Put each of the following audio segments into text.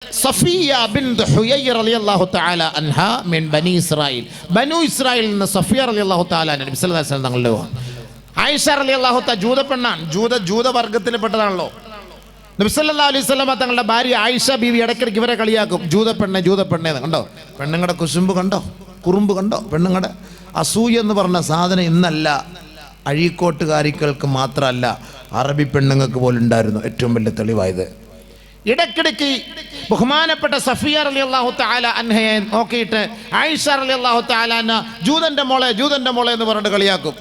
സഫിയ ബിൻത് ഹുയൈ റളിയല്ലാഹു തആല അൻഹ മിൻ ബനി ഇസ്രായീൽ. ബനു ഇസ്രായേലിൽ നിന്ന് സഫിയ റളിയല്ലാഹു തആല നബി സല്ലല്ലാഹു അലൈഹി വസല്ലം തങ്ങളുടെ ആയിഷ റളിയല്ലാഹു തആല ജൂതപ്പെണ്ണാണ്, ജൂതവർഗത്തിൽപ്പെട്ടതാണല്ലോ. നബി സല്ലല്ലാഹു അലൈഹി വസല്ലം തങ്ങളുടെ ഭാര്യ ആയിഷ ബീവി ഇടയ്ക്കിടയ്ക്ക് ഇവരെ കളിയാക്കും, ജൂതപ്പെണ്ണേ കണ്ടോ, പെണ്ണുങ്ങളുടെ കുശുമ്പ് കണ്ടോ, കുറുമ്പ് കണ്ടോ, പെണ്ണുങ്ങളുടെ അസൂയ എന്ന് പറഞ്ഞ സാധനം ഇന്നല്ല, അഴീക്കോട്ടുകാരികൾക്ക് മാത്രമല്ല അറബി പെണ്ണുങ്ങൾക്ക് പോലും ഉണ്ടായിരുന്നു. ഏറ്റവും വലിയ തെളിവായത് ഇടയ്ക്കിടയ്ക്ക് ബഹുമാനപ്പെട്ട സഫിയ റളിയല്ലാഹു തആല അൻഹയെ നോക്കിയിട്ട് ആയിഷ റളിയല്ലാഹു തആല അൻഹ ജൂതന്റെ മോളെ എന്ന് പറഞ്ഞിട്ട് കളിയാക്കും.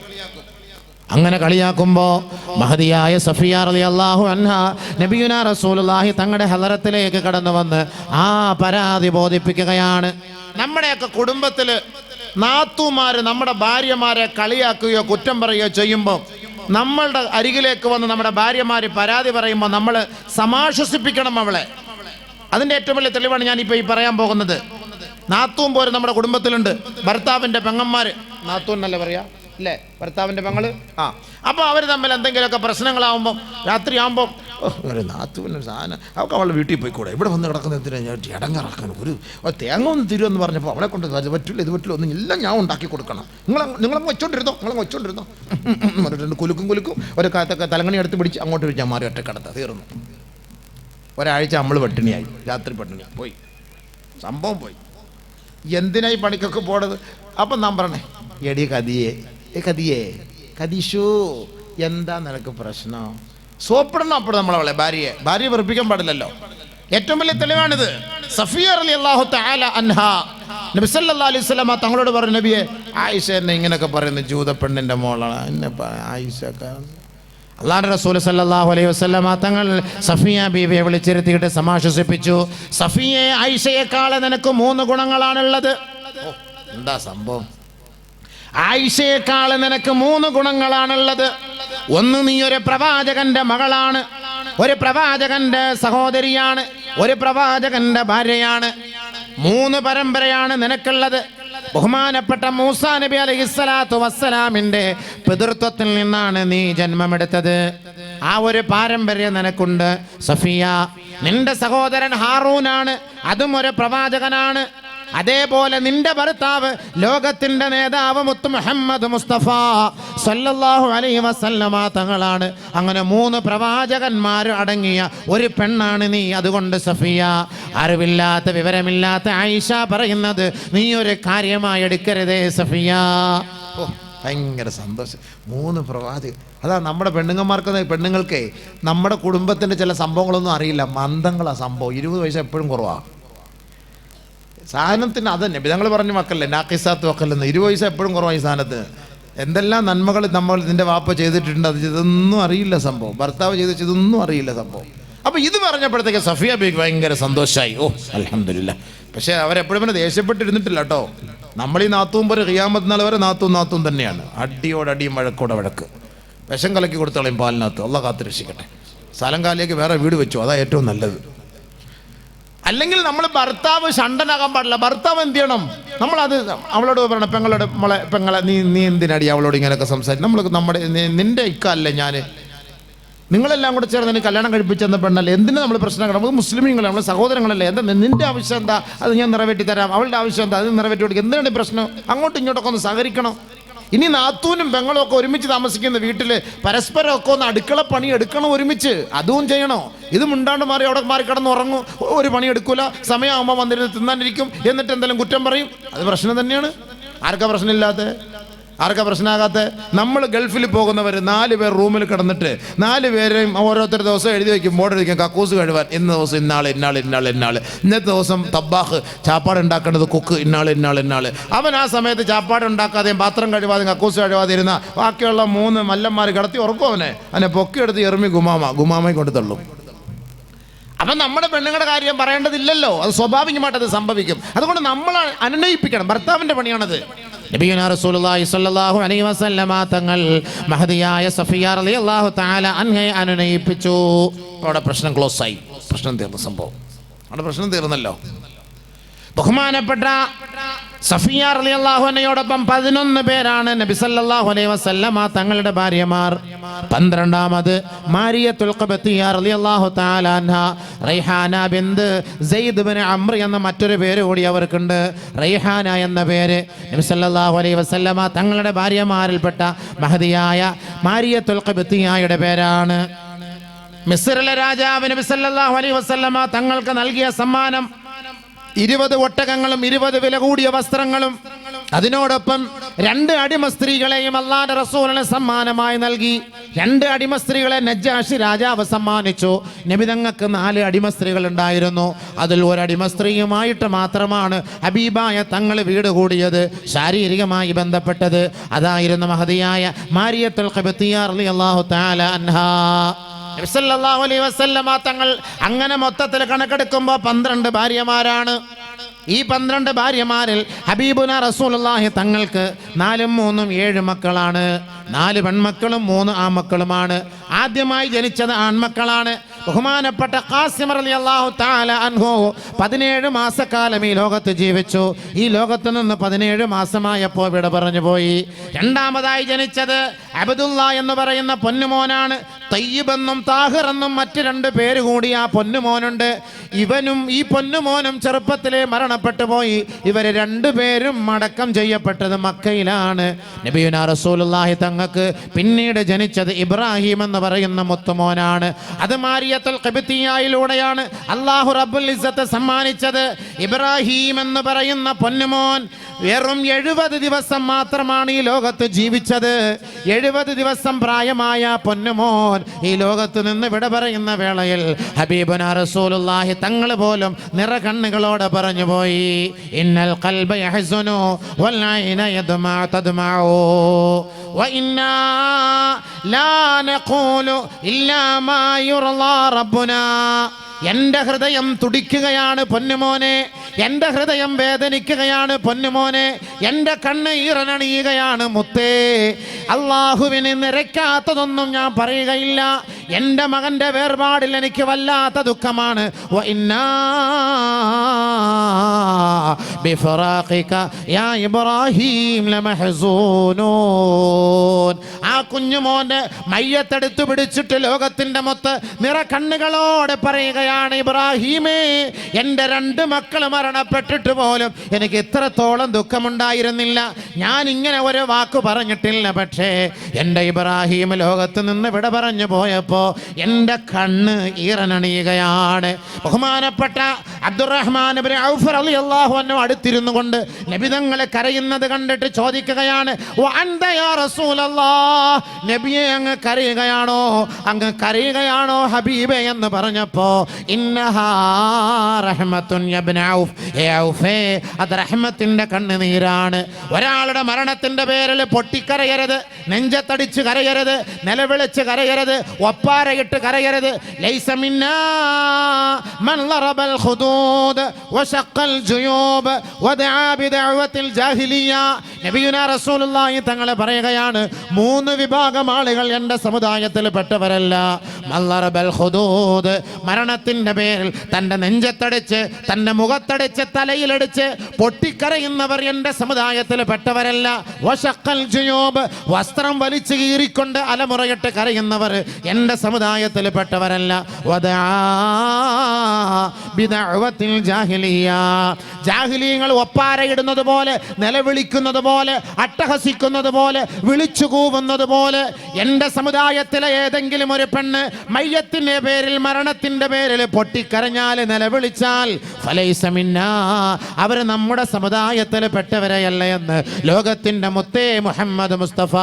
അങ്ങനെ കളിയാക്കുമ്പോൾ മഹദിയായ സഫിയ റളിയല്ലാഹു അൻഹ നബിയുനാ റസൂലുള്ളാഹി തങ്ങളുടെ ഹളറത്തിലേക്ക് കടന്നു വന്ന് ആ പരാതി ബോധിപ്പിക്കുകയാണ്. നമ്മുടെയൊക്കെ കുടുംബത്തിൽ നാത്തൂമാര് നമ്മുടെ ഭാര്യമാരെ കളിയാക്കുകയോ കുറ്റം പറയുകയോ ചെയ്യുമ്പോൾ നമ്മളുടെ അരികിലേക്ക് വന്ന് നമ്മുടെ ഭാര്യമാര് പരാതി പറയുമ്പോൾ നമ്മൾ സമാശ്വസിപ്പിക്കണം അവളെ. അതിൻ്റെ ഏറ്റവും വലിയ തെളിവാണ് ഞാനിപ്പോൾ ഈ പറയാൻ പോകുന്നത്. നാത്തൂൻ പോലും നമ്മുടെ കുടുംബത്തിലുണ്ട്. ഭർത്താവിൻ്റെ പെങ്ങന്മാർ, നാത്തൂൻ എന്നല്ലേ പറയാ അല്ലേ, ഭർത്താവിൻ്റെ പെങ്ങള്. അപ്പോൾ അവർ തമ്മിൽ എന്തെങ്കിലുമൊക്കെ പ്രശ്നങ്ങളാവുമ്പോൾ രാത്രിയാകുമ്പോൾ ഒരു നാത്തുവിൻ്റെ സാധനം അവൾക്ക് അവളുടെ വീട്ടിൽ പോയിക്കൂടെ, ഇവിടെ വന്ന് കിടക്കുന്നതിന് ഞാൻ ഇടങ്ങറാക്കാൻ ഒരു തേങ്ങ ഒന്ന് തരുമെന്ന് പറഞ്ഞപ്പോൾ അവളെ കൊണ്ട് പറ്റില്ല, ഇത് പറ്റില്ല, ഒന്നും എല്ലാം ഞാൻ ഉണ്ടാക്കി കൊടുക്കണം, നിങ്ങളങ്ങ് വെച്ചോണ്ടിരുന്നോ പറഞ്ഞിട്ടുണ്ട്. കുലുക്കും ഒരു കാലത്തൊക്കെ തലങ്ങണി എടുത്ത് പിടിച്ച് അങ്ങോട്ട് വെച്ചാൽ മാറി ഒറ്റക്കടത്ത തീർന്നു. ഒരാഴ്ച നമ്മൾ പട്ടിണിയായി, രാത്രി പട്ടിണിയായി പോയി, സംഭവം പോയി. എന്തിനായി പണിക്കൊക്കെ പോണത്? അപ്പം നാം പറഞ്ഞേ, എടി കദീഷു എന്താ നിനക്ക് പ്രശ്നം? സോപ്പിടണം അപ്പോൾ നമ്മളവളെ ഭാര്യയെ വെറുപ്പിക്കാൻ പാടില്ലല്ലോ. ഏറ്റവും വലിയ തെളിവാണിത്. സഫിയ റളിയല്ലാഹു തആല അൻഹ നബി സല്ലല്ലാഹു അലൈഹി വസല്ലം തങ്ങളോട് പറഞ്ഞു, നബിയെ ആയിഷ എന്നെ ഇങ്ങനെയൊക്കെ പറയുന്നു, ജൂതപ്പെണ്ണിൻ്റെ മോളാണ് എന്നെ ആയിഷ. അല്ലാഹുവിൻ്റെ റസൂൽ സല്ലല്ലാഹു അലൈഹി വസല്ലം തങ്ങൾ സഫിയ ബീവിയെ വിളിച്ചിരുത്തിയിട്ട് സമാശ്വസിപ്പിച്ചു. സഫിയെ ആയിഷയെക്കാളെ നിനക്ക് 3 ഗുണങ്ങളാണുള്ളത്. എന്താ സംഭവം? ആയിഷയെക്കാള് നിനക്ക് 3 ഗുണങ്ങളാണുള്ളത്. ഒന്ന്, നീ ഒരു പ്രവാചകന്റെ മകളാണ്, ഒരു പ്രവാചകന്റെ സഹോദരിയാണ്, ഒരു പ്രവാചകന്റെ ഭാര്യയാണ്. 3 പരമ്പരയാണ് നിനക്കുള്ളത്. ബഹുമാനപ്പെട്ട മൂസാ നബി അലൈഹിസ്സലാത്തു വസ്സലാമിന്റെ പിതൃത്വത്തിൽ നിന്നാണ് നീ ജന്മമെടുത്തത്. ആ ഒരു പാരമ്പര്യം നിനക്കുണ്ട് സഫിയ. നിന്റെ സഹോദരൻ ഹാറൂനാണ്, അതും ഒരു പ്രവാചകനാണ്. അതേപോലെ നിന്റെ ഭർത്താവ് ലോകത്തിന്റെ നേതാവ് മുത്ത് മുഹമ്മദ് മുസ്തഫ സല്ലല്ലാഹു അലൈഹി വസല്ലമ തങ്ങളാണ്. അങ്ങനെ 3 പ്രവാചകന്മാർ അടങ്ങിയ ഒരു പെണ്ണാണ് നീ. അതുകൊണ്ട് സഫിയ, അറിവില്ലാത്ത വിവരമില്ലാത്ത ആയിഷ പറയുന്നത് നീ ഒരു കാര്യമായി എടുക്കരുതേ സഫിയ. ഭയങ്കര സന്തോഷം. 3 പ്രവാചകൻ. അതാ നമ്മുടെ പെണ്ണുങ്ങൾക്ക് നമ്മുടെ കുടുംബത്തിൻ്റെ ചില സംഭവങ്ങളൊന്നും അറിയില്ല, മന്ദങ്ങളാണ് സംഭവം. 20 വയസ്സ് എപ്പോഴും കുറവാണ് സാധനത്തിന്. അതന്നെ ഞങ്ങൾ പറഞ്ഞ മക്കളല്ലേ നാക്കിസാത്ത് മക്കളെന്ന്. 20 വയസ്സ് എപ്പോഴും കുറവായി സാധനത്തിന്. എന്തെല്ലാം നന്മകൾ നിന്റെ വാപ്പ ചെയ്തിട്ടുണ്ട്, അത് ഇതൊന്നും അറിയില്ല സംഭവം. ഭർത്താവ് ഇതൊന്നും അറിയില്ല സംഭവം. അപ്പോൾ ഇത് പറഞ്ഞപ്പോഴത്തേക്ക് സഫിയ ബീക്ക് ഭയങ്കര സന്തോഷമായി. അൽഹംദുലില്ലാ. പക്ഷേ അവരെപ്പോഴും പിന്നെ ദേഷ്യപ്പെട്ടിരുന്നിട്ടില്ല കേട്ടോ. നമ്മൾ ഈ നാത്തൂൻ പോലെ ഖിയാമത്ത് നാൾ വരെ നാത്തൂൻ തന്നെയാണ്. അടിയോടടിയും വഴക്ക്. വിഷം കലക്കി കൊടുത്തോളയും പാലിനകത്ത്. അള്ളാഹ് കാത്ത് രക്ഷിക്കട്ടെ. സ്ഥലം കാലിലേക്ക് വേറെ വീട് വെച്ചു, അതാ ഏറ്റവും നല്ലത്. അല്ലെങ്കിൽ നമ്മൾ ഭർത്താവ് ഷണ്ടനാകാൻ പാടില്ല. ഭർത്താവ് എന്ത് ചെയ്യണം? നമ്മളത് അവളോട് പറയണം, പെങ്ങളെ നീ എന്തിനടി അവളോട് ഇങ്ങനെയൊക്കെ സംസാരിക്കും? നിന്റെ ഇക്കല്ലേ ഞാൻ, നിങ്ങളെല്ലാം കൂടെ ചേർന്ന് എനിക്ക് കല്യാണം കഴിപ്പിച്ചെന്ന പെണ്ണല്ലേ, എന്തിനാ നമ്മൾ പ്രശ്നം? നമുക്ക് മുസ്ലിമീങ്ങളെ, നമ്മൾ സഹോദരങ്ങളല്ലേ, എന്താ നിന്റെ ആവശ്യം എന്താ? അത് ഞാൻ നിറവേറ്റി തരാം. അവളുടെ ആവശ്യം എന്താ? അത് നിറവേറ്റി കൊടുക്കുക. എന്തിനാണ് ഈ പ്രശ്നം? അങ്ങോട്ടും ഇങ്ങോട്ടൊക്കെ ഒന്ന് സഹകരിക്കണം. ഇനി നാത്തൂനും പെങ്ങളും ഒക്കെ ഒരുമിച്ച് താമസിക്കുന്ന വീട്ടിൽ പരസ്പരം ഒക്കെ ഒന്ന് അടുക്കള പണി എടുക്കണം ഒരുമിച്ച്. അതും ചെയ്യണോ? ഇത് മുണ്ടാണ്ട് മാറി അവിടെ മാറി കിടന്ന് ഉറങ്ങും, ഒരു പണി എടുക്കൂല, സമയമാകുമ്പോൾ വന്നിരുന്ന് തിന്നാനിരിക്കും, എന്നിട്ട് എന്തെങ്കിലും കുറ്റം പറയും. അത് പ്രശ്നം തന്നെയാണ്. ആർക്കാ പ്രശ്നമില്ലാത്ത? ആർക്കാ പ്രശ്നമാകാത്ത? നമ്മൾ ഗൾഫിൽ പോകുന്നവർ 4 പേർ റൂമിൽ കിടന്നിട്ട് 4 പേരെയും ഓരോരുത്തർ ദിവസം എഴുതി വയ്ക്കും, ബോർഡ് വയ്ക്കും, കക്കൂസ് കഴുകാൻ ഇന്ന ദിവസം ഇന്നാൾ, ഇന്നത്തെ ദിവസം തബ്ബാഹ് ചാപ്പാട് ഉണ്ടാക്കേണ്ടത് കുക്ക് ഇന്നാൾ. അവൻ ആ സമയത്ത് ചാപ്പാട് ഉണ്ടാക്കാതെയും പാത്രം കഴുകാതെയും കക്കൂസ് കഴുകാതെ ഇരുന്ന ബാക്കിയുള്ള 3 മല്ലന്മാർ കിടത്തി ഉറക്കും അവനെ പൊക്കിയെടുത്ത് എറുമി ഗുമാമയെ കൊണ്ട് തള്ളും. അപ്പം നമ്മുടെ പെണ്ണുങ്ങളുടെ കാര്യം പറയേണ്ടതില്ലല്ലോ, അത് സ്വാഭാവികമായിട്ട് അത് സംഭവിക്കും. അതുകൊണ്ട് നമ്മൾ അനുനയിപ്പിക്കണം. ഭർത്താവിൻ്റെ പണിയാണത്. നബിയുനാ റസൂലുള്ളാഹി സ്വല്ലല്ലാഹു അലൈഹി വസല്ലമ തങ്ങൾ മഹദിയായ സഫിയ റളിയല്ലാഹു തആല അൻഹയെ അനുനയിപ്പിച്ചു. അവിടെ പ്രശ്നം ക്ലോസ് ആയി, പ്രശ്നം തീർന്ന സംഭവം. അവിടെ പ്രശ്നം തീർന്നല്ലോ. ബഹുമാനപ്പെട്ട സഫിയ റളിയല്ലാഹു അൻഹയോടൊപ്പം 11 പേരാണ് നബി സല്ലല്ലാഹു അലൈഹി വസല്ലമ തങ്ങളുടെ ഭാര്യമാർ. 12ാമത് മാരിയത്തുൽ ഖബത്തിയ റളിയല്ലാഹു തആല അൻഹ. റൈഹാന ബിന്ത് സെയ്ദ് ബിൻ അംർ എന്ന മറ്റൊരു പേര് കൂടി അവർക്കുണ്ട്. റൈഹാന എന്ന പേര് നബി സല്ലല്ലാഹു അലൈഹി വസല്ലമ തങ്ങളുടെ ഭാര്യമാരിൽപ്പെട്ട മഹദിയായ മാരിയത്തുൽ ഖബത്തിയയുടെ പേരാണ്. മിസ്റിലെ രാജാവ് നബി സല്ലല്ലാഹു അലൈഹി വസല്ലമ തങ്ങൾക്ക് നൽകിയ സമ്മാനം 20 ഒട്ടകങ്ങളും 20 വില കൂടിയ വസ്ത്രങ്ങളും അതിനോടൊപ്പം 2 അടിമ സ്ത്രീകളെയും അല്ലാഹുവിന്റെ റസൂലിന് സമ്മാനമായി നൽകി. 2 അടിമ സ്ത്രീകളെ നജ്ജാശി രാജാവ് സമ്മാനിച്ചു. നബി തങ്ങൾക്ക് 4 അടിമ സ്ത്രീകൾ ഉണ്ടായിരുന്നു. അതിൽ ഒരു അടിമ സ്ത്രീയുമായിട്ട് മാത്രമാണ് ഹബീബായ തങ്ങൾ വീട് കൂടിയത്, ശാരീരികമായി ബന്ധപ്പെട്ടത്. അതായിരുന്നു മഹദിയായ മാരിയത്തുൽ ഖബത്തിയ റളിയല്ലാഹു തആല അൻഹാ. നബി സല്ലല്ലാഹു അലൈഹി വസല്ലമ തങ്ങൾ അങ്ങനെ മൊത്തത്തിൽ കണക്കെടുക്കുമ്പോൾ 12 ഭാര്യമാരാണ്. ഈ 12 ഭാര്യമാരിൽ ഹബീബുന റസൂലുള്ളാഹി തങ്ങൾക്ക് 4ഉം 3ഉം 7 മക്കളാണ്. 4 പെൺമക്കളും 3 ആൺമക്കളുമാണ്. ആദ്യമായി ജനിച്ചത് ആൺമക്കളാണ്. ബഹുമാനപ്പെട്ട ഖാസിം റളിയല്ലാഹു തആല അൻഹു 17 മാസക്കാലം ഈ ലോകത്ത് ജീവിച്ചു. ഈ ലോകത്ത് നിന്ന് 17 മാസമായപ്പോൾ വിട പറഞ്ഞു പോയി. രണ്ടാമതായി ജനിച്ചത് അബ്ദുള്ള എന്ന് പറയുന്ന പൊന്നുമോനാണ്. തയ്യിബ് എന്നും താഹിർ എന്നും മറ്റ് 2 പേര് കൂടി ആ പൊന്നുമോനുണ്ട്. ഇവനും ഈ പൊന്നുമോനും ചെറുപ്പത്തിലെ മരണപ്പെട്ടു പോയി. ഇവര് 2 പേരും അടക്കം ചെയ്യപ്പെട്ടത് മക്കയിലാണ്. നബിയുനാ റസൂലുള്ളാഹി തങ്ങൾക്ക് പിന്നീട് ജനിച്ചത് ഇബ്രാഹിം എന്ന് പറയുന്ന മുത്തുമോനാണ്. അത് മാരിയത്തുൽ ഖിബ്തിയയിലൂടെയാണ് അല്ലാഹു റബ്ബുൽ ഇസ്സത്ത് സമ്മാനിച്ചത്. ഇബ്രാഹിം എന്ന് പറയുന്ന പൊന്നുമോൻ വെറും 70 ദിവസം മാത്രമാണ് ഈ ലോകത്ത് ജീവിച്ചത്. 70 ദിവസം പ്രായമായ പൊന്നുമോൻ ഈ ലോകത്ത് നിന്ന് വിട പറയുന്ന വേളയിൽ ഹബീബുനാ റസൂലുള്ളാഹി തങ്ങൾ പോലും നിറകണ്ണുകളോടെ പറഞ്ഞു പോയി, ഇന്നൽ ഖൽബ യഹ്സുനു വൽ ഐന തദ്മഉ വഇന്നാ ലാ നഖൂലു ഇല്ലാ മാ യുർളാ റബ്ബുനാ. എൻ്റെ ഹൃദയം തുടിക്കുകയാണ് പൊന്നുമോനെ, എൻ്റെ ഹൃദയം വേദനിക്കുകയാണ് പൊന്നുമോനെ, എൻ്റെ കണ്ണ് ഈറനണിയുകയാണ് മുത്തേ. അള്ളാഹുവിന് നിരക്കാത്തതൊന്നും ഞാൻ പറയുകയില്ല. എൻ്റെ മകൻ്റെ വേർപാടിൽ എനിക്ക് വല്ലാത്ത ദുഃഖമാണ്. വഇന്നാ ബിഫറാഖിക യാ ഇബ്രാഹിം ലമഹ്സൂനൂൻ. ആ കുഞ്ഞുമോൻ്റെ മയ്യത്തെടുത്തു പിടിച്ചിട്ട് ലോകത്തിൻ്റെ മൊത്ത് നിറകണ്ണുകളോടെ പറയുക, ഇബ്രാഹിമേ, എൻ്റെ 2 മക്കൾ മരണപ്പെട്ടിട്ട് പോലും എനിക്ക് ഇത്രത്തോളം ദുഃഖമുണ്ടായിരുന്നില്ല. ഞാൻ ഇങ്ങനെ ഒരു വാക്ക് പറഞ്ഞിട്ടില്ല. പക്ഷേ എൻ്റെ ഇബ്രാഹിം ലോകത്ത് നിന്ന് വിട പറഞ്ഞു പോയപ്പോൾ എൻ്റെ കണ്ണ് ഈറനണിയുകയാണ്. ബഹുമാനപ്പെട്ട അബ്ദുറഹ്മാൻ ഇബ്നു ഔഫ് റളിയല്ലാഹു അൻഹു അടുത്തിരുന്നു കൊണ്ട് നബിതങ്ങളെ കരയുന്നത് കണ്ടിട്ട് ചോദിക്കുകയാണ്, വഅൻത യാ റസൂലല്ലാഹ്, നബിയെ അങ്ങ് കരയുകയാണോ, അങ്ങ് കരയുകയാണോ ഹബീബേ എന്ന് പറഞ്ഞപ്പോൾ ഇന്നഹാ റഹ്മത്തുൻ യബ്ന ഔഫ്, ഔഫേ, അത് റഹ്മത്തിന്റെ കണ്ണുനീരാണ്. ഒരാളുടെ മരണത്തിന്റെ പേരിൽ പൊട്ടിക്കരയരുത്, നെഞ്ചത്തടിച്ച് കരയരുത്, നിലവിളിച്ച് കരയരുത്, ഒപ്പാരയിട്ട് കരയരുത്. ലൈസ മിന്നാ മൻ ലറബൽ ഖുദൂദ് വശഖൽ ജുയൂബ് വദആ ബിദഅവത്തിൽ ജാഹിലിയ്യ. നബിയുനാ റസൂലുള്ളാഹി തങ്ങൾ പറയുകയാണ്, 3 വിഭാഗം ആളുകൾ എൻ്റെ സമുദായത്തിൽ പെട്ടവരല്ല. മൻ ലറബൽ ഖുദൂദ്, മരണത്തിന്റെ പേരിൽ തൻ്റെ നെഞ്ചത്തടിച്ച് തൻ്റെ മുഖത്തടിച്ച് തലയിലടിച്ച് പൊട്ടിക്കരയുന്നവർ എൻ്റെ സമുദായത്തിൽ പെട്ടവരല്ല. വശഖൽ ജുയൂബ്, വസ്ത്രം വലിച്ചു കീറിക്കൊണ്ട് അലമുറയിട്ട് കരയുന്നവർ എൻ്റെ സമുദായത്തിൽ പെട്ടവരല്ല. വദആ ബിദഅവത്തിൽ ജാഹിലിയ്യ, ജാഹിലിയങ്ങൾ ഒപ്പാരയിടുന്നത് പോലെ, നിലവിളിക്കുന്നത് പോലെ, അട്ടഹസിക്കുന്നത് പോലെ, വിളിച്ചു കൂവുന്നത് പോലെ എൻ്റെ സമുദായത്തിലെ ഏതെങ്കിലും ഒരു പെണ്ണ് മയ്യത്തിൻ്റെ പേരിൽ, മരണത്തിൻ്റെ പേരിൽ പൊട്ടിക്കരഞ്ഞാൽ, നിലവിളിച്ചാൽ ഫലൈസ മിന്നാ, അവർ നമ്മുടെ സമുദായത്തിൽ പെട്ടവരെയല്ല എന്ന് ലോകത്തിൻ്റെ മുത്തേ മുഹമ്മദ് മുസ്തഫ.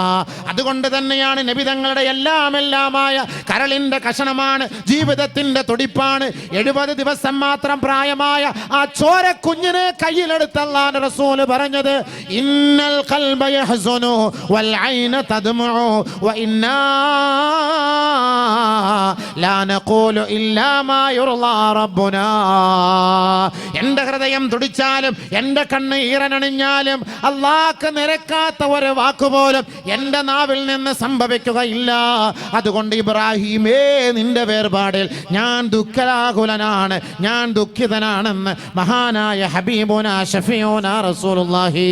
അതുകൊണ്ട് തന്നെയാണ് നബി തങ്ങളുടെ എല്ലാമായ കരളിൻ്റെ കഷണമാണ്, ജീവിതത്തിൻ്റെ തുടിപ്പാണ്. 70 ദിവസം മാത്രം പ്രായമായ ആ ചോര കുഞ്ഞിനെ കയ്യിലെടുത്ത് അല്ലാഹുവിന്റെ റസൂൽ പറഞ്ഞത്, ഇന്നൽ ഖൽബ യഹ്സുനു വൽ ഐന തദ്മഉ വഇന്നാ ലാ നഖൂലു ഇല്ലാ മാ യുർളാ റബ്ബുനാ. എൻ്റെ ഹൃദയം തുടിച്ചാലും എൻ്റെ കണ്ണ് ഈറനണിഞ്ഞാലും അല്ലാഹ്ക്ക് നിരക്കാത്ത ഒരു വാക്കുപോലും എൻ്റെ നാവിൽ നിന്ന് സംഭവിക്കുകയില്ല. അതുകൊണ്ട് ഇബ്രാഹിമേ, നിന്റെ വേർപാടിൽ ഞാൻ ദുഃഖാകുലനാണ്, ഞാൻ ദുഃഖിതനാണെന്ന് മഹാനായ ഹബീബുന ഷഫീഉന റസൂലുള്ളാഹി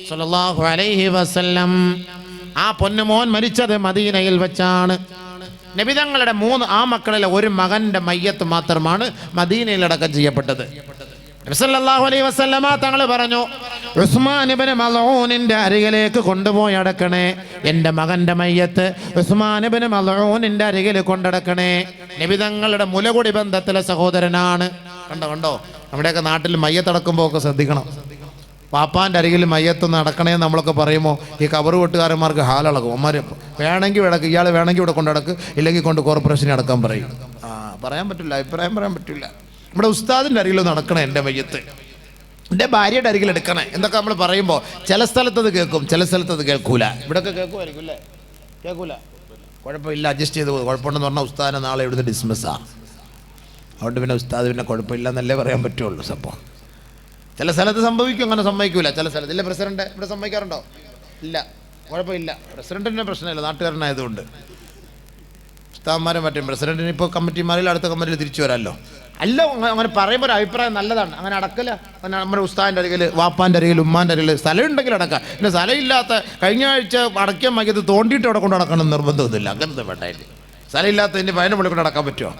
സ്വല്ലല്ലാഹു അലൈഹി വസല്ലം. ആ പൊന്നുമോൻ മരിച്ചത് മദീനയിൽ വെച്ചാണ്. നബി തങ്ങളുടെ 3 ആമക്കളിലെ ഒരു മകന്റെ മയ്യത്ത് മാത്രമാണ് മദീനയിൽ അടക്കം ചെയ്യപ്പെട്ടത്. നബി സല്ലല്ലാഹു അലൈഹി വസല്ലമ തങ്ങൾ പറഞ്ഞു, ഉസ്മാൻ ഇബ്നു മൽഊനിന്റെ അരികിലേക്ക് കൊണ്ടുപോയി അടക്കണേ. എൻ്റെ മകന്റെ മയ്യത്ത് ഉസ്മാൻ ഇബ്നു മൽഊനിന്റെ അരികിൽ കൊണ്ടടക്കണേ. നബി തങ്ങളുടെ മുലകുടി ബന്ധത്തിലെ സഹോദരനാണ്. കണ്ടോ നമ്മുടെയൊക്കെ നാട്ടിൽ മയ്യത്തടക്കുമ്പോൾ ഒക്കെ ശ്രദ്ധിക്കണം. പാപ്പാൻ്റെ അരികിൽ മയ്യത്തൊന്ന് നടക്കണേ നമ്മളൊക്കെ പറയുമ്പോൾ ഈ കബറ് വെട്ടുകാരന്മാർക്ക് ഹാലളക്കും. അമ്മമാർ വേണമെങ്കിൽ ഇടക്ക്, ഇയാൾ വേണമെങ്കിൽ ഇവിടെ കൊണ്ടടക്ക്, ഇല്ലെങ്കിൽ കൊണ്ട് കോർപ്പറേഷനെ അടക്കാൻ പറയും. പറയാൻ പറ്റില്ല, അഭിപ്രായം പറയാൻ പറ്റില്ല. നമ്മുടെ ഉസ്താദിൻ്റെ അരികിൽ നടക്കണേ എൻ്റെ മയ്യത്ത്, എൻ്റെ ഭാര്യയുടെ അരികിൽ എടുക്കണേ എന്നൊക്കെ നമ്മൾ പറയുമ്പോൾ ചില സ്ഥലത്തത് കേൾക്കും, ചില സ്ഥലത്തത് കേൾക്കൂല. ഇവിടെയൊക്കെ കേൾക്കുമായിരിക്കും അല്ലേ? കേൾക്കൂല, കുഴപ്പമില്ല, അഡ്ജസ്റ്റ് ചെയ്ത് പോകും. കുഴപ്പമുണ്ടെന്ന് പറഞ്ഞാൽ ഉസ്താദിനെ നാളെ ഇവിടുന്ന് ഡിസ്മിസ്സാണ്. അതുകൊണ്ട് പിന്നെ ഉസ്താദ് പിന്നെ കുഴപ്പമില്ല എന്നല്ലേ പറയാൻ പറ്റുള്ളൂ. സംഭവം ചില സ്ഥലത്ത് സംഭവിക്കും, അങ്ങനെ സമ്മതിക്കൂല. ചില സ്ഥലത്ത് ഇല്ല. പ്രസിഡന്റ് ഇവിടെ സമ്മതിക്കാറുണ്ടോ? ഇല്ല, കുഴപ്പമില്ല. പ്രസിഡന്റിന് പ്രശ്നമില്ല, നാട്ടുകാരനായതുകൊണ്ട്. ഉസ്താദ്മാരെ മറ്റും പ്രസിഡന്റിന് ഇപ്പോൾ കമ്മിറ്റിമാരിൽ അടുത്ത കമ്മിറ്റിയിൽ തിരിച്ചു വരാമല്ലോ. അല്ല, അങ്ങനെ പറയുമ്പോൾ ഒരു അഭിപ്രായം നല്ലതാണ്. അങ്ങനെ അടക്കില്ല. അങ്ങനെ നമ്മുടെ ഉസ്താദിൻ്റെ അരികിൽ, വാപ്പാൻ്റെ അരികിൽ, ഉമ്മാൻ്റെ അരികിൽ സ്ഥലം ഉണ്ടെങ്കിൽ അടക്കാം. പിന്നെ സ്ഥലമില്ലാത്ത കഴിഞ്ഞ ആഴ്ച അടയ്ക്കാൻ മയ്യത്ത് തോണ്ടിയിട്ട് അവിടെ കൊണ്ട് നടക്കണം നിർബന്ധമൊന്നുമില്ല. അങ്ങനത്തെ വേണ്ടായിട്ട് സ്ഥലമില്ലാത്തതിൻ്റെ പതിനെ മുകളിൽ കൊണ്ട് നടക്കാൻ പറ്റുമോ?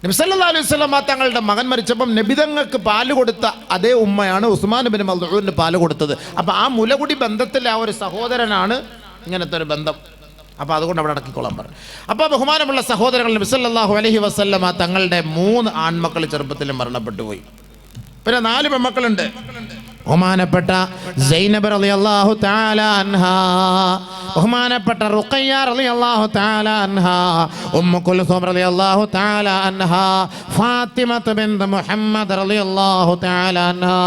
നബി സല്ലല്ലാഹു അലൈഹി വസല്ലം തങ്ങളുടെ മകൻ മരിച്ചപ്പം നബിതങ്ങൾക്ക് പാല് കൊടുത്ത അതേ ഉമ്മയാണ് ഉസ്മാൻ ഇബ്നു മൽഊന് പാല് കൊടുത്തത്. അപ്പം ആ മുലകുടി ബന്ധത്തിലെ ആ ഒരു സഹോദരനാണ് ഇങ്ങനത്തെ ഒരു ബന്ധം. അപ്പോൾ അതുകൊണ്ട് അവിടെ അടക്കിക്കൊള്ളാൻ പറഞ്ഞു. അപ്പോൾ ബഹുമാനമുള്ള സഹോദരങ്ങൾ, നബി സല്ലല്ലാഹു അലൈഹി വസല്ലം തങ്ങളുടെ 3 ആൺമക്കൾ ചെറുപ്പത്തിൽ മരണപ്പെട്ടു പോയി. പിന്നെ 4 പെൺമക്കളുണ്ട്. ബഹുമാനപ്പെട്ട സൈനബ് റളിയല്ലാഹു തആല അൻഹാ, ബഹുമാനപ്പെട്ട റുഖയ്യ റളിയല്ലാഹു തആല അൻഹാ, ഉമ്മു കുൽസൂം റളിയല്ലാഹു തആല അൻഹാ, ഫാത്തിമത്ത് ബിൻത് മുഹമ്മദ് റളിയല്ലാഹു തആല അൻഹാ.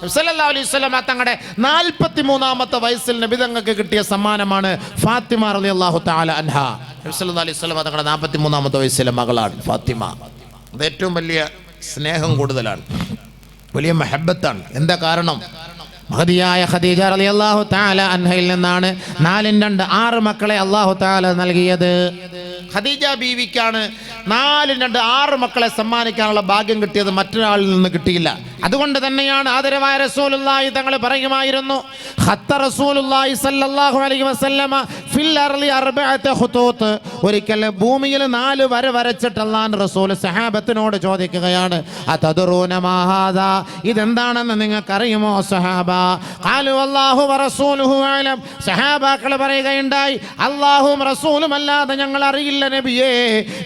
നബി സല്ലല്ലാഹു അലൈഹി വസല്ലം തങ്ങളുടെ 43-ാമത്തെ വയസ്സിൽ നബി തങ്ങൾക്ക് കിട്ടിയ സമ്മാനമാണ് ഫാത്തിമ റളിയല്ലാഹു തആല അൻഹാ. നബി സല്ലല്ലാഹു അലൈഹി വസല്ലം തങ്ങളുടെ 43-ാമത്തെ വയസ്സിലെ മകളാണ് ഫാത്തിമ. അത് ഏറ്റവും വലിയ സ്നേഹം കൂടുതലാണ്, വലിയ മഹബത്താണ്. എന്താ കാരണം? മഹദിയായ ഖദീജ റളിയല്ലാഹു തആല അൻഹയിൽ നിന്നാണ് 4-2 6 മക്കളെ അല്ലാഹു തആല നൽകിയത്. ഖദീജ ബീവിക്കാണ് 4-2 6 മക്കളെ സമ്മാനിക്കാനുള്ള ഭാഗ്യം കിട്ടിയത്, മറ്റൊരാളിൽ നിന്ന് കിട്ടിയില്ല. അതുകൊണ്ട് തന്നെയാണ് ആദരവായ റസൂലുള്ളാഹി തങ്ങൾ പറയുമായിരുന്നു, ഖത്ത റസൂലുള്ളാഹി സ്വല്ലല്ലാഹു അലൈഹി വസല്ലമ ഫിൽ അർളി 4 ഖുതൂത്ത്. ഒരിക്കൽ ഭൂമിയിൽ 4 വര വരച്ചിട്ട് അല്ലാഹുവിന്റെ റസൂൽ സഹാബത്തിനോട് ചോദിക്കുകയാണ്, അതദറൂന മാ ഹാദാ, ഇതെന്താണെന്ന് നിങ്ങൾക്കറിയുമോ സഹാബ? ഖാലു അല്ലാഹു വറസൂലുഹു അലം. സഹാബാക്കൾ പറയുകയുണ്ടായി, അല്ലാഹുവും റസൂലും അല്ലാതെ ഞങ്ങൾ അറിയില്ല നബിയേ.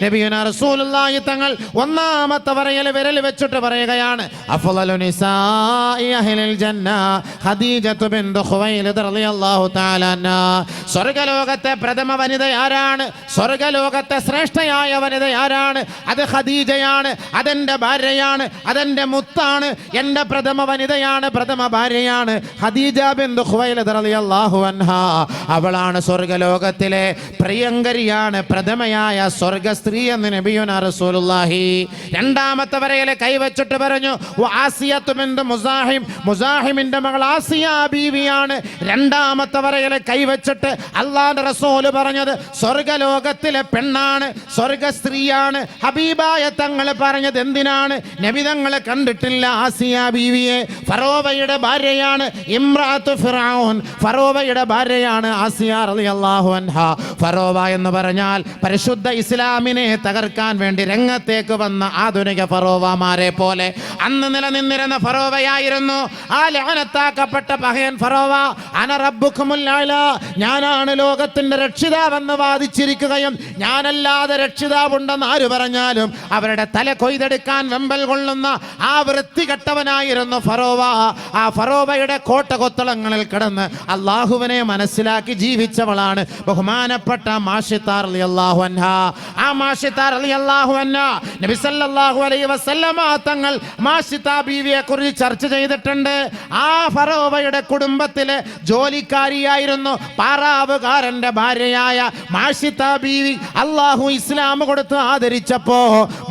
നബിയുനാ റസൂലുള്ളാഹി തങ്ങൾ 1-ാമത്തെ വരയിൽ വിരൽ വെച്ചിട്ട് പറയുകയാണ്, അഫ്ളലു നിസാഇ അഹ്ലിൽ ജന്ന ഖദീജത്തു ബിൻത് ഖുവൈലിദ് റളിയല്ലാഹു തആല അൻഹാ. സ്വർഗ്ഗലോകത്തെ പ്രഥമ വനിത ആരാണ്? സ്വർഗ്ഗലോകത്തെ ശ്രേഷ്ഠയായ വനിത ആരാണ്? അത് ഖദീജയാണ്. അതെന്റെ ഭാര്യയാണ്, അതെന്റെ മുത്താണ്, എൻ്റെ പ്രഥമ വനിതയാണ്, പ്രഥമ ഭാര്യയാണ് ഖദീജ ബിൻത് ഖുവൈലിദ് റളിയല്ലാഹു അൻഹാ. അവളാണ് സ്വർഗ്ഗലോകത്തിലെ പ്രിയങ്കരിയാണ്, പ്രഥമയായ സ്വർഗ്ഗ സ്ത്രീ എന്ന് നബിയുനാ റസൂലുള്ളാഹി. 2-ാമത്തെ വരയിൽ കൈവച്ചിട്ട് പറഞ്ഞു, ആസിയത്തു ബിൻത് മുസാഹിം, മുസാഹിമിന്റെ മകൾ ആസിയ ബീവിയാണ്. 2-ാമത്തെ വരയിൽ കൈവച്ചിട്ട് അല്ലാഹുവിന്റെ റസൂൽ പറഞ്ഞത് സ്വർഗ്ഗലോകത്തിലെ പെണ്ണാണ്, സ്വർഗ്ഗ സ്ത്രീയാണ്. ഹബീബായ തങ്ങൾ പറഞ്ഞത് എന്തിനാണ്? നബി തങ്ങൾ കണ്ടിട്ടില്ല ആസിയ ബീവിയെ. ഫറോവയുടെ ഭാര്യയാണ് ഇമ്രാത്തു ഫിറഔൻ, ഫറോവയുടെ ഭാര്യയാണ് ആസിയ റളിയല്ലാഹു അൻഹാ. ഫറോവ എന്ന് പറഞ്ഞാൽ പരിശുദ്ധ ഇസ്ലാമിനെ തകർക്കാൻ വേണ്ടി രംഗത്തേക്ക് വന്ന ആധുനിക ഫറോവമാരെ പോലെ അന്ന് നിലനിന്നിരുന്ന ഫറോവയായിരുന്നു. ആ ലഅനത്താക്കപ്പെട്ട പഹയൻ ഫറോവ, അന റബ്ബുക്കുമുൽ അഅ്ലാ, ഞാനാണ് ലോകത്തിന്റെ രക്ഷിതാവെന്ന് വാദിച്ചിരിക്കുകയും ഞാനല്ലാതെ രക്ഷിതാവുണ്ടെന്ന് ആര് പറഞ്ഞാലും അവരുടെ തല കൊയ്തെടുക്കാൻ വെമ്പൽ കൊള്ളുന്ന ആ വൃത്തികെട്ടവനായിരുന്നു ഫറോവ. ആ ഫറോവയുടെ കോട്ടകൊത്തളങ്ങളിൽ കിടന്ന് അള്ളാഹുവിനെ മനസ്സിലാക്കി ജീവിച്ചവളാണ് ബഹുമാനപ്പെട്ട മാഷിത്ത റളിയല്ലാഹു അൻഹാ. ആ മാഷിത റളിയല്ലാഹു അൻഹാ നബി സല്ലല്ലാഹു അലൈഹി വസല്ലമ തങ്ങൾ മാഷിത ബീവിയെ കുറിച്ച് ചർച്ച ചെയ്തിട്ടുണ്ട്. ആ ഫറോവയുടെ കുടുംബത്തിലെ ജോലിക്കാരിയായിരുന്നു പാറാവുകാരന്റെ ഭാര്യയായ മാഷിത ബീവി. അള്ളാഹു ഇസ്ലാം കൊടുത്ത് ആദരിച്ചപ്പോ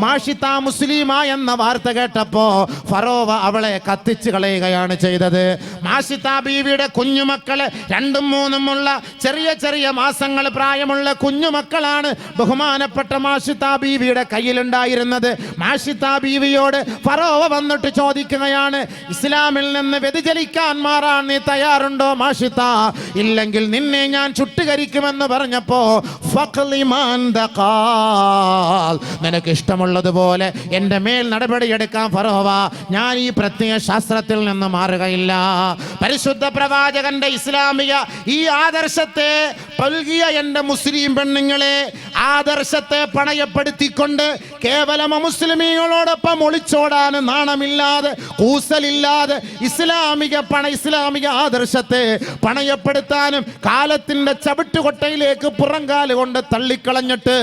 മാഷിത മുസ്ലിമാ എന്ന വാർത്ത കേട്ടപ്പോ ഫറോവ അവളെ കത്തിച്ചു കളയുകയാണ് ചെയ്തത്. മാഷിത ബീവിയുടെ കുഞ്ഞുമക്കള് 2ഉം 3ഉം ഉള്ള ചെറിയ ചെറിയ മാസങ്ങൾ പ്രായമുള്ള കുഞ്ഞുമക്കളാണ് ബഹുമാനപ്പെട്ട മാഷിത ബീവിയുടെ കയ്യിലുണ്ടായിരുന്നത്. മാഷിത ബീവിയോട് ഫറോവ വന്നിട്ട് ചോദിക്കുകയാണ്, ഇസ്ലാമിൽ നിന്ന് വ്യതിചലിക്കാൻ മാറാൻ നീ തയ്യാറുണ്ടോ മാഷിത? ഇല്ലെങ്കിൽ നിന്നെ ഞാൻ ചുട്ടുകരിക്കുമെന്ന് പറഞ്ഞപ്പോ നിനക്ക് ഇഷ്ടമുള്ളതുപോലെ എൻ്റെ മേൽ നടപടിയെടുക്കാൻ ഫറോവ, ഞാൻ ഈ പ്രത്യയ ശാസ്ത്രത്തിൽ നിന്ന് മാറുകയില്ല. പരിശുദ്ധ പ്രവാചകന്റെ ഇസ്ലാമിക ഈ ആദർശത്തെ പൽകിയ എൻ്റെ മുസ്ലിം പെണ്ണുങ്ങളെ, ആദർശത്തെ പണയപ്പെടുത്തിക്കൊണ്ട് കേവലം മുസ്ലിമീങ്ങളോടൊപ്പം ഒളിച്ചോടാൻ നാണമില്ലാതെ കൂസലില്ലാതെ ഇസ്ലാമിക ആദർശത്തെ പണയപ്പെടുത്താനും കാലത്തിന്റെ ചവിട്ടുകൊട്ടയിലേക്ക് പുറങ്കാല് കൊണ്ട് തള്ളിക്കളഞ്ഞിട്ട്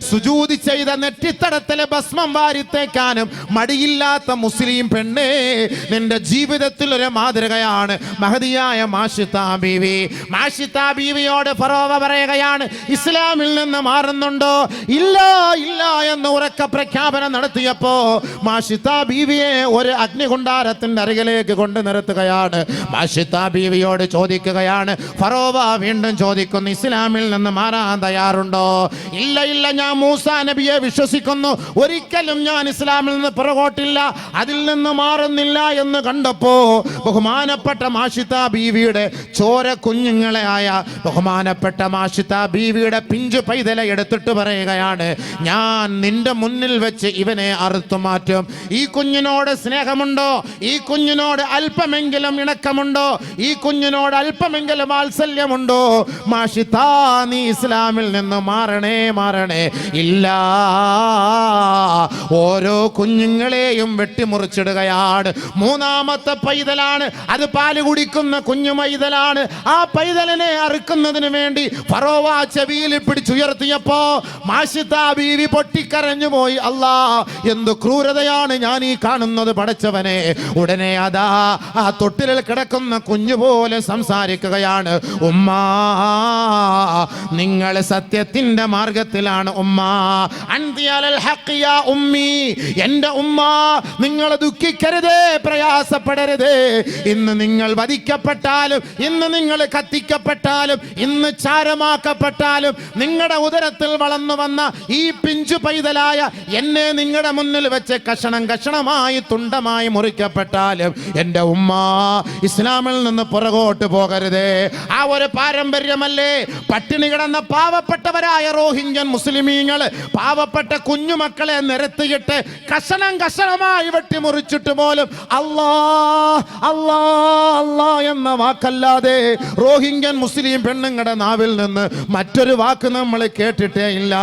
സുജൂദ് ചെയ്ത നെറ്റിത്തടത്തിലെ ഭസ്മം വാരിത്തേക്കാനും മടിയില്ലാത്ത മുസ്ലിം പെണ്ണേ, നിന്റെ ജീവിതത്തിൽ ഒരു മാതൃകയാണ് മഹദിയായ മാഷിത ബീവി. മാഷിത ബീവിയോട് ഫറോവ പറയുകയാണ്, ഇസ്ലാമിൽ നിന്ന് മാറുന്നുണ്ടോ? ഇല്ല ഇല്ല എന്ന് ഉറക്ക പ്രഖ്യാപനം നടത്തിയപ്പോ മാഷിത ബീവിയെ ഒരു അഗ്നികുണ്ടാരത്തിന്റെ അരികിലേക്ക് കൊണ്ട് നിർത്തുകയാണ്. മാഷിത ബീവിയോട് ചോദിക്കുകയാണ്, ഫറോവ വീണ്ടും ചോദിക്കുന്നു, ഇസ്ലാമിൽ നിന്ന് മാറാൻ തയ്യാറുണ്ടോ? ഇല്ല ഇല്ല, ഞാൻ മൂസാ നബിയെ വിശ്വസിക്കുന്നു, ഒരിക്കലും ഞാൻ ഇസ്ലാമിൽ നിന്ന് പുറകോട്ടില്ല, അതിൽ നിന്ന് മാറുന്നില്ല എന്ന് കണ്ടപ്പോ ബഹുമാനപ്പെട്ട മാഷിത ബീവിയുടെ ചോര കുഞ്ഞുങ്ങളെ ആയ ബഹുമാനപ്പെട്ട മാഷിത ബീവിയുടെ പിഞ്ചു പൈതലെ എടുത്തിട്ട് പറയുകയാണ്, ഞാൻ നിന്റെ മുന്നിൽ വെച്ച് ഇവനെ അറുത്തു മാറ്റും. ഈ കുഞ്ഞിനോട് സ്നേഹമുണ്ടോ? ഈ കുഞ്ഞിനോട് അല്പമെങ്കിലും ഇണക്കമുണ്ടോ? ഈ കുഞ്ഞിനോട് അല്പമെങ്കിലും വാത്സല്യമുണ്ടോ? മാഷിത, നീ ഇസ്ലാമിൽ നിന്ന് മാറണേ മാറണേ. ഇല്ല, ഓരോ കുഞ്ഞുങ്ങളെയും വെട്ടിമുറിച്ചിടുകയാണ്. 3ാമത്തെ പൈതലാണ്, അത് പാല് കുടിക്കുന്ന കുഞ്ഞു പൈതലാണ്. ആ പൈതലിനെ അറുക്കുന്നതിന് വേണ്ടി ഫറോവ ചെവിയിൽ പിടിച്ചുയർത്തിയപ്പോ മാഷിത ബീവി പൊട്ടിക്കരഞ്ഞു പോയി. അല്ലാ, എന്ത് ക്രൂരതയാണ് ഞാൻ ഈ കാണുന്നത് പടച്ചവനെ. ഉടനെ അതാ ആ തൊട്ടിലിൽ കിടക്കുന്ന കുഞ്ഞുപോലെ സംസാരിക്കുകയാണ്, ഉമ്മാ, നിങ്ങൾ സത്യത്തിന്റെ മാർഗത്തിലാണ് ഉമ്മ. അൻതി അലൽ ഹഖ് യാ ഉമ്മി, എൻ്റെ ഉമ്മ, നിങ്ങൾ ദുഃഖിക്കരുതേ, പ്രയാസപ്പെടരുതേ. ഇന്ന് നിങ്ങൾ വധിക്കപ്പെട്ടാലും, ഇന്ന് നിങ്ങൾ കത്തിക്കപ്പെട്ടാലും, ഇന്ന് ചാരമാക്കപ്പെട്ടാലും, നിങ്ങളുടെ ഉദരത്തിൽ വളർന്നു വന്ന ഈ പിഞ്ചു പൈതലായ എന്നെ നിങ്ങളുടെ മുന്നിൽ വെച്ച് കഷണം കഷണമായി തുണ്ടമായി മുറിക്കപ്പെട്ടാലും എൻ്റെ ഉമ്മ ഇസ്ലാമിൽ നിന്ന് പുറകോട്ട് പോകരുതേ. ആ ഒരു പാരമ്പര്യമല്ലേ പട്ടിണി കിടന്ന പാവപ്പെട്ടവരായ റോഹിംഗ്യൻ മുസ്ലിമീങ്ങൾ പാവപ്പെട്ട കുഞ്ഞുമക്കളെ നിരത്തിയിട്ട് കഷണം കഷണമായി വെട്ടിമുറിച്ചിട്ട് പോലും അല്ലാ അല്ലാ അല്ലാ എന്ന വാക്കല്ലാതെ റോഹിംഗ്യൻ മുസ്ലിം പെണ്ണുങ്ങളുടെ നാവിൽ നിന്ന് മറ്റൊരു വാക്ക് നമ്മൾ കേട്ടിട്ടേ ഇല്ല.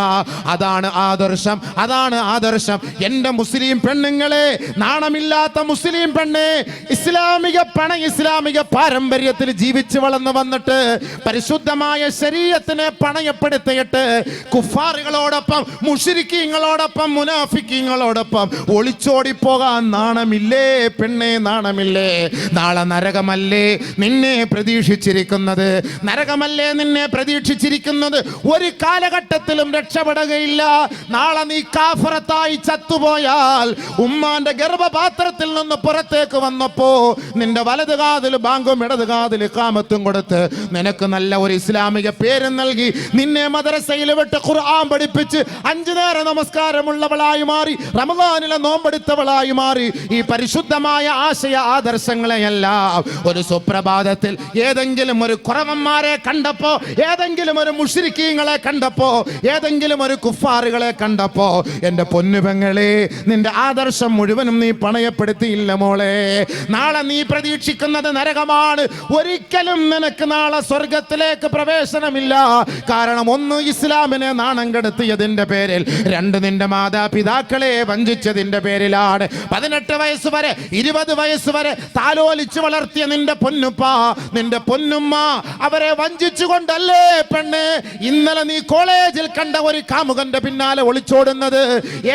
അതാണ് ആദർശം, അതാണ് ആദർശം. എൻ്റെ മുസ്ലിം പെണ്ണുങ്ങളെ, നാണമില്ലാത്ത മുസ്ലിം പെണ്ണെ, ഇസ്ലാമിക പാരമ്പര്യത്തിൽ ജീവിച്ചു വളർന്നു വന്നിട്ട് പരിശുദ്ധമായ ശരീഅത്തിനെ പണയപ്പെടുത്തിയിട്ട് കുഫാറുകളോടൊപ്പം, മുശ്രിക്കീങ്ങളോടൊപ്പം, മുനാഫിക്കീങ്ങളോടൊപ്പം ഒളിച്ചോടിപ്പോകാൻ നാണമില്ലേ പെണ്ണെ, നാണമില്ലേ? നാളെ നരകമല്ലേ നിന്നെ പ്രതീക്ഷിച്ചിരിക്കുന്നത്? നരകമല്ലേ നിന്നെ പ്രതീക്ഷിച്ചിരിക്കുന്നത്? ഒരു കാലഘട്ടത്തിലും രക്ഷപ്പെടുകയില്ല. നാളെ നീ കാഫറത്തായി ചത്തുപോയാൽ ഉമ്മാന്റെ ഗർഭപാത്രത്തിൽ നിന്ന് പുറത്തേക്ക് വന്നപ്പോ നിന്റെ വലത് കാതിൽ ബാങ്കും ഇടത് കാതിൽ ഇഖാമത്തും കൊടുത്ത് നിനക്ക് നല്ല ഒരു ഇസ്ലാമിക പേര് നൽകി നിന്നെ മദ്രസയിൽ വിട്ട് ഖുർആൻ പഠിപ്പിച്ച് 5 നേര നമസ്കാരമുള്ളവളായി മാറി, റമദാനിലെ നോമ്പെടുത്തവളായി മാറി, ഈ പരിശുദ്ധമായ ആശയ ആദർശങ്ങളെയെല്ലാം ഒരു സുപ്രഭാതത്തിൽ ഏതെങ്കിലും ഒരു കുറവന്മാരെ കണ്ടപ്പോ, ഏതെങ്കിലും ഒരു മുശ്രിക്കീങ്ങളെ കണ്ടപ്പോ, ഏതെങ്കിലും ഒരു കുഫാറുകളെ കണ്ടപ്പോ, എൻ്റെ പൊന്നുപെങ്ങളെ, നിന്റെ ആദർശം മുഴുവനും നീ പണയപ്പെടുത്തിയില്ല മോളെ. നാളെ നീ പ്രതീക്ഷിക്കുന്നത് നരകമാണ്. ഒരിക്കലും നിനക്ക് നാളെ സ്വർഗത്തിലേക്ക് പ്രവേശനമില്ല. കാരണം 1, ഇസ്ലാമിനെ നാണം കെടുത്തിയതിന്റെ പേരിൽ, 2, നിന്റെ മാതാപിതാക്കളെ വഞ്ചിച്ചതിന്റെ പേരിലാണ്. 18 വയസ്സ് വരെ 20 വയസ്സ് വരെ താലോലിച്ചു വളർത്തിയ നിന്റെ പൊന്നുപ്പ, നിന്റെ പൊന്നുമ്മ, അവരെ വഞ്ചിച്ചുകൊണ്ടല്ലേ പെണ്ണ്, ഇന്നലെ നീ കോളേജിൽ കണ്ട ഒരു കാമുകന്റെ പിന്നാലെ ഒളിച്ചോടുന്നത്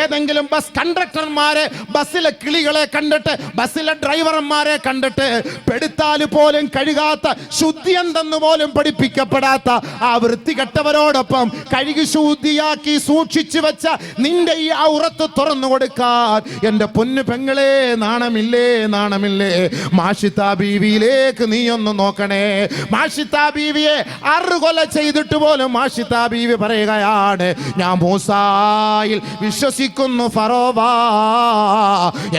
ഏതെങ്കിലും ബസ് കണ്ടക്ടർമാരെ, ബസ്സിലെ കിളികളെ കണ്ടിട്ട്, ബസ്സിലെ ഡ്രൈവർമാരെ കണ്ടിട്ട് പെടുത്താൽ പോലും കഴുകാത്ത, ശുദ്ധി എന്തെന്ന് പോലും പഠിപ്പിക്കപ്പെടാത്ത ആ വൃത്തികെട്ടവരോടൊപ്പം കഴുകി ശുദ്ധിയാക്കി സൂക്ഷിച്ചു വെച്ച നിന്റെ ഈ ഔറത്ത് തുറന്നു കൊടുക്കാൻ എന്റെ പൊന്നു പെങ്ങളെ നാണമില്ലേ? നാണമില്ലേ? മാഷിത്ത ബീവിയിലേക്ക് നീ ഒന്ന് നോക്കണേ. മാഷിത്ത ബീവിയെ 6 കൊല ചെയ്തിട്ട് പോലും മാഷിത്ത ബീവി പറയുകയാണ്, ഞാൻ മൂസായിൽ വിശ്വസിക്കുന്നു ഫറോവ,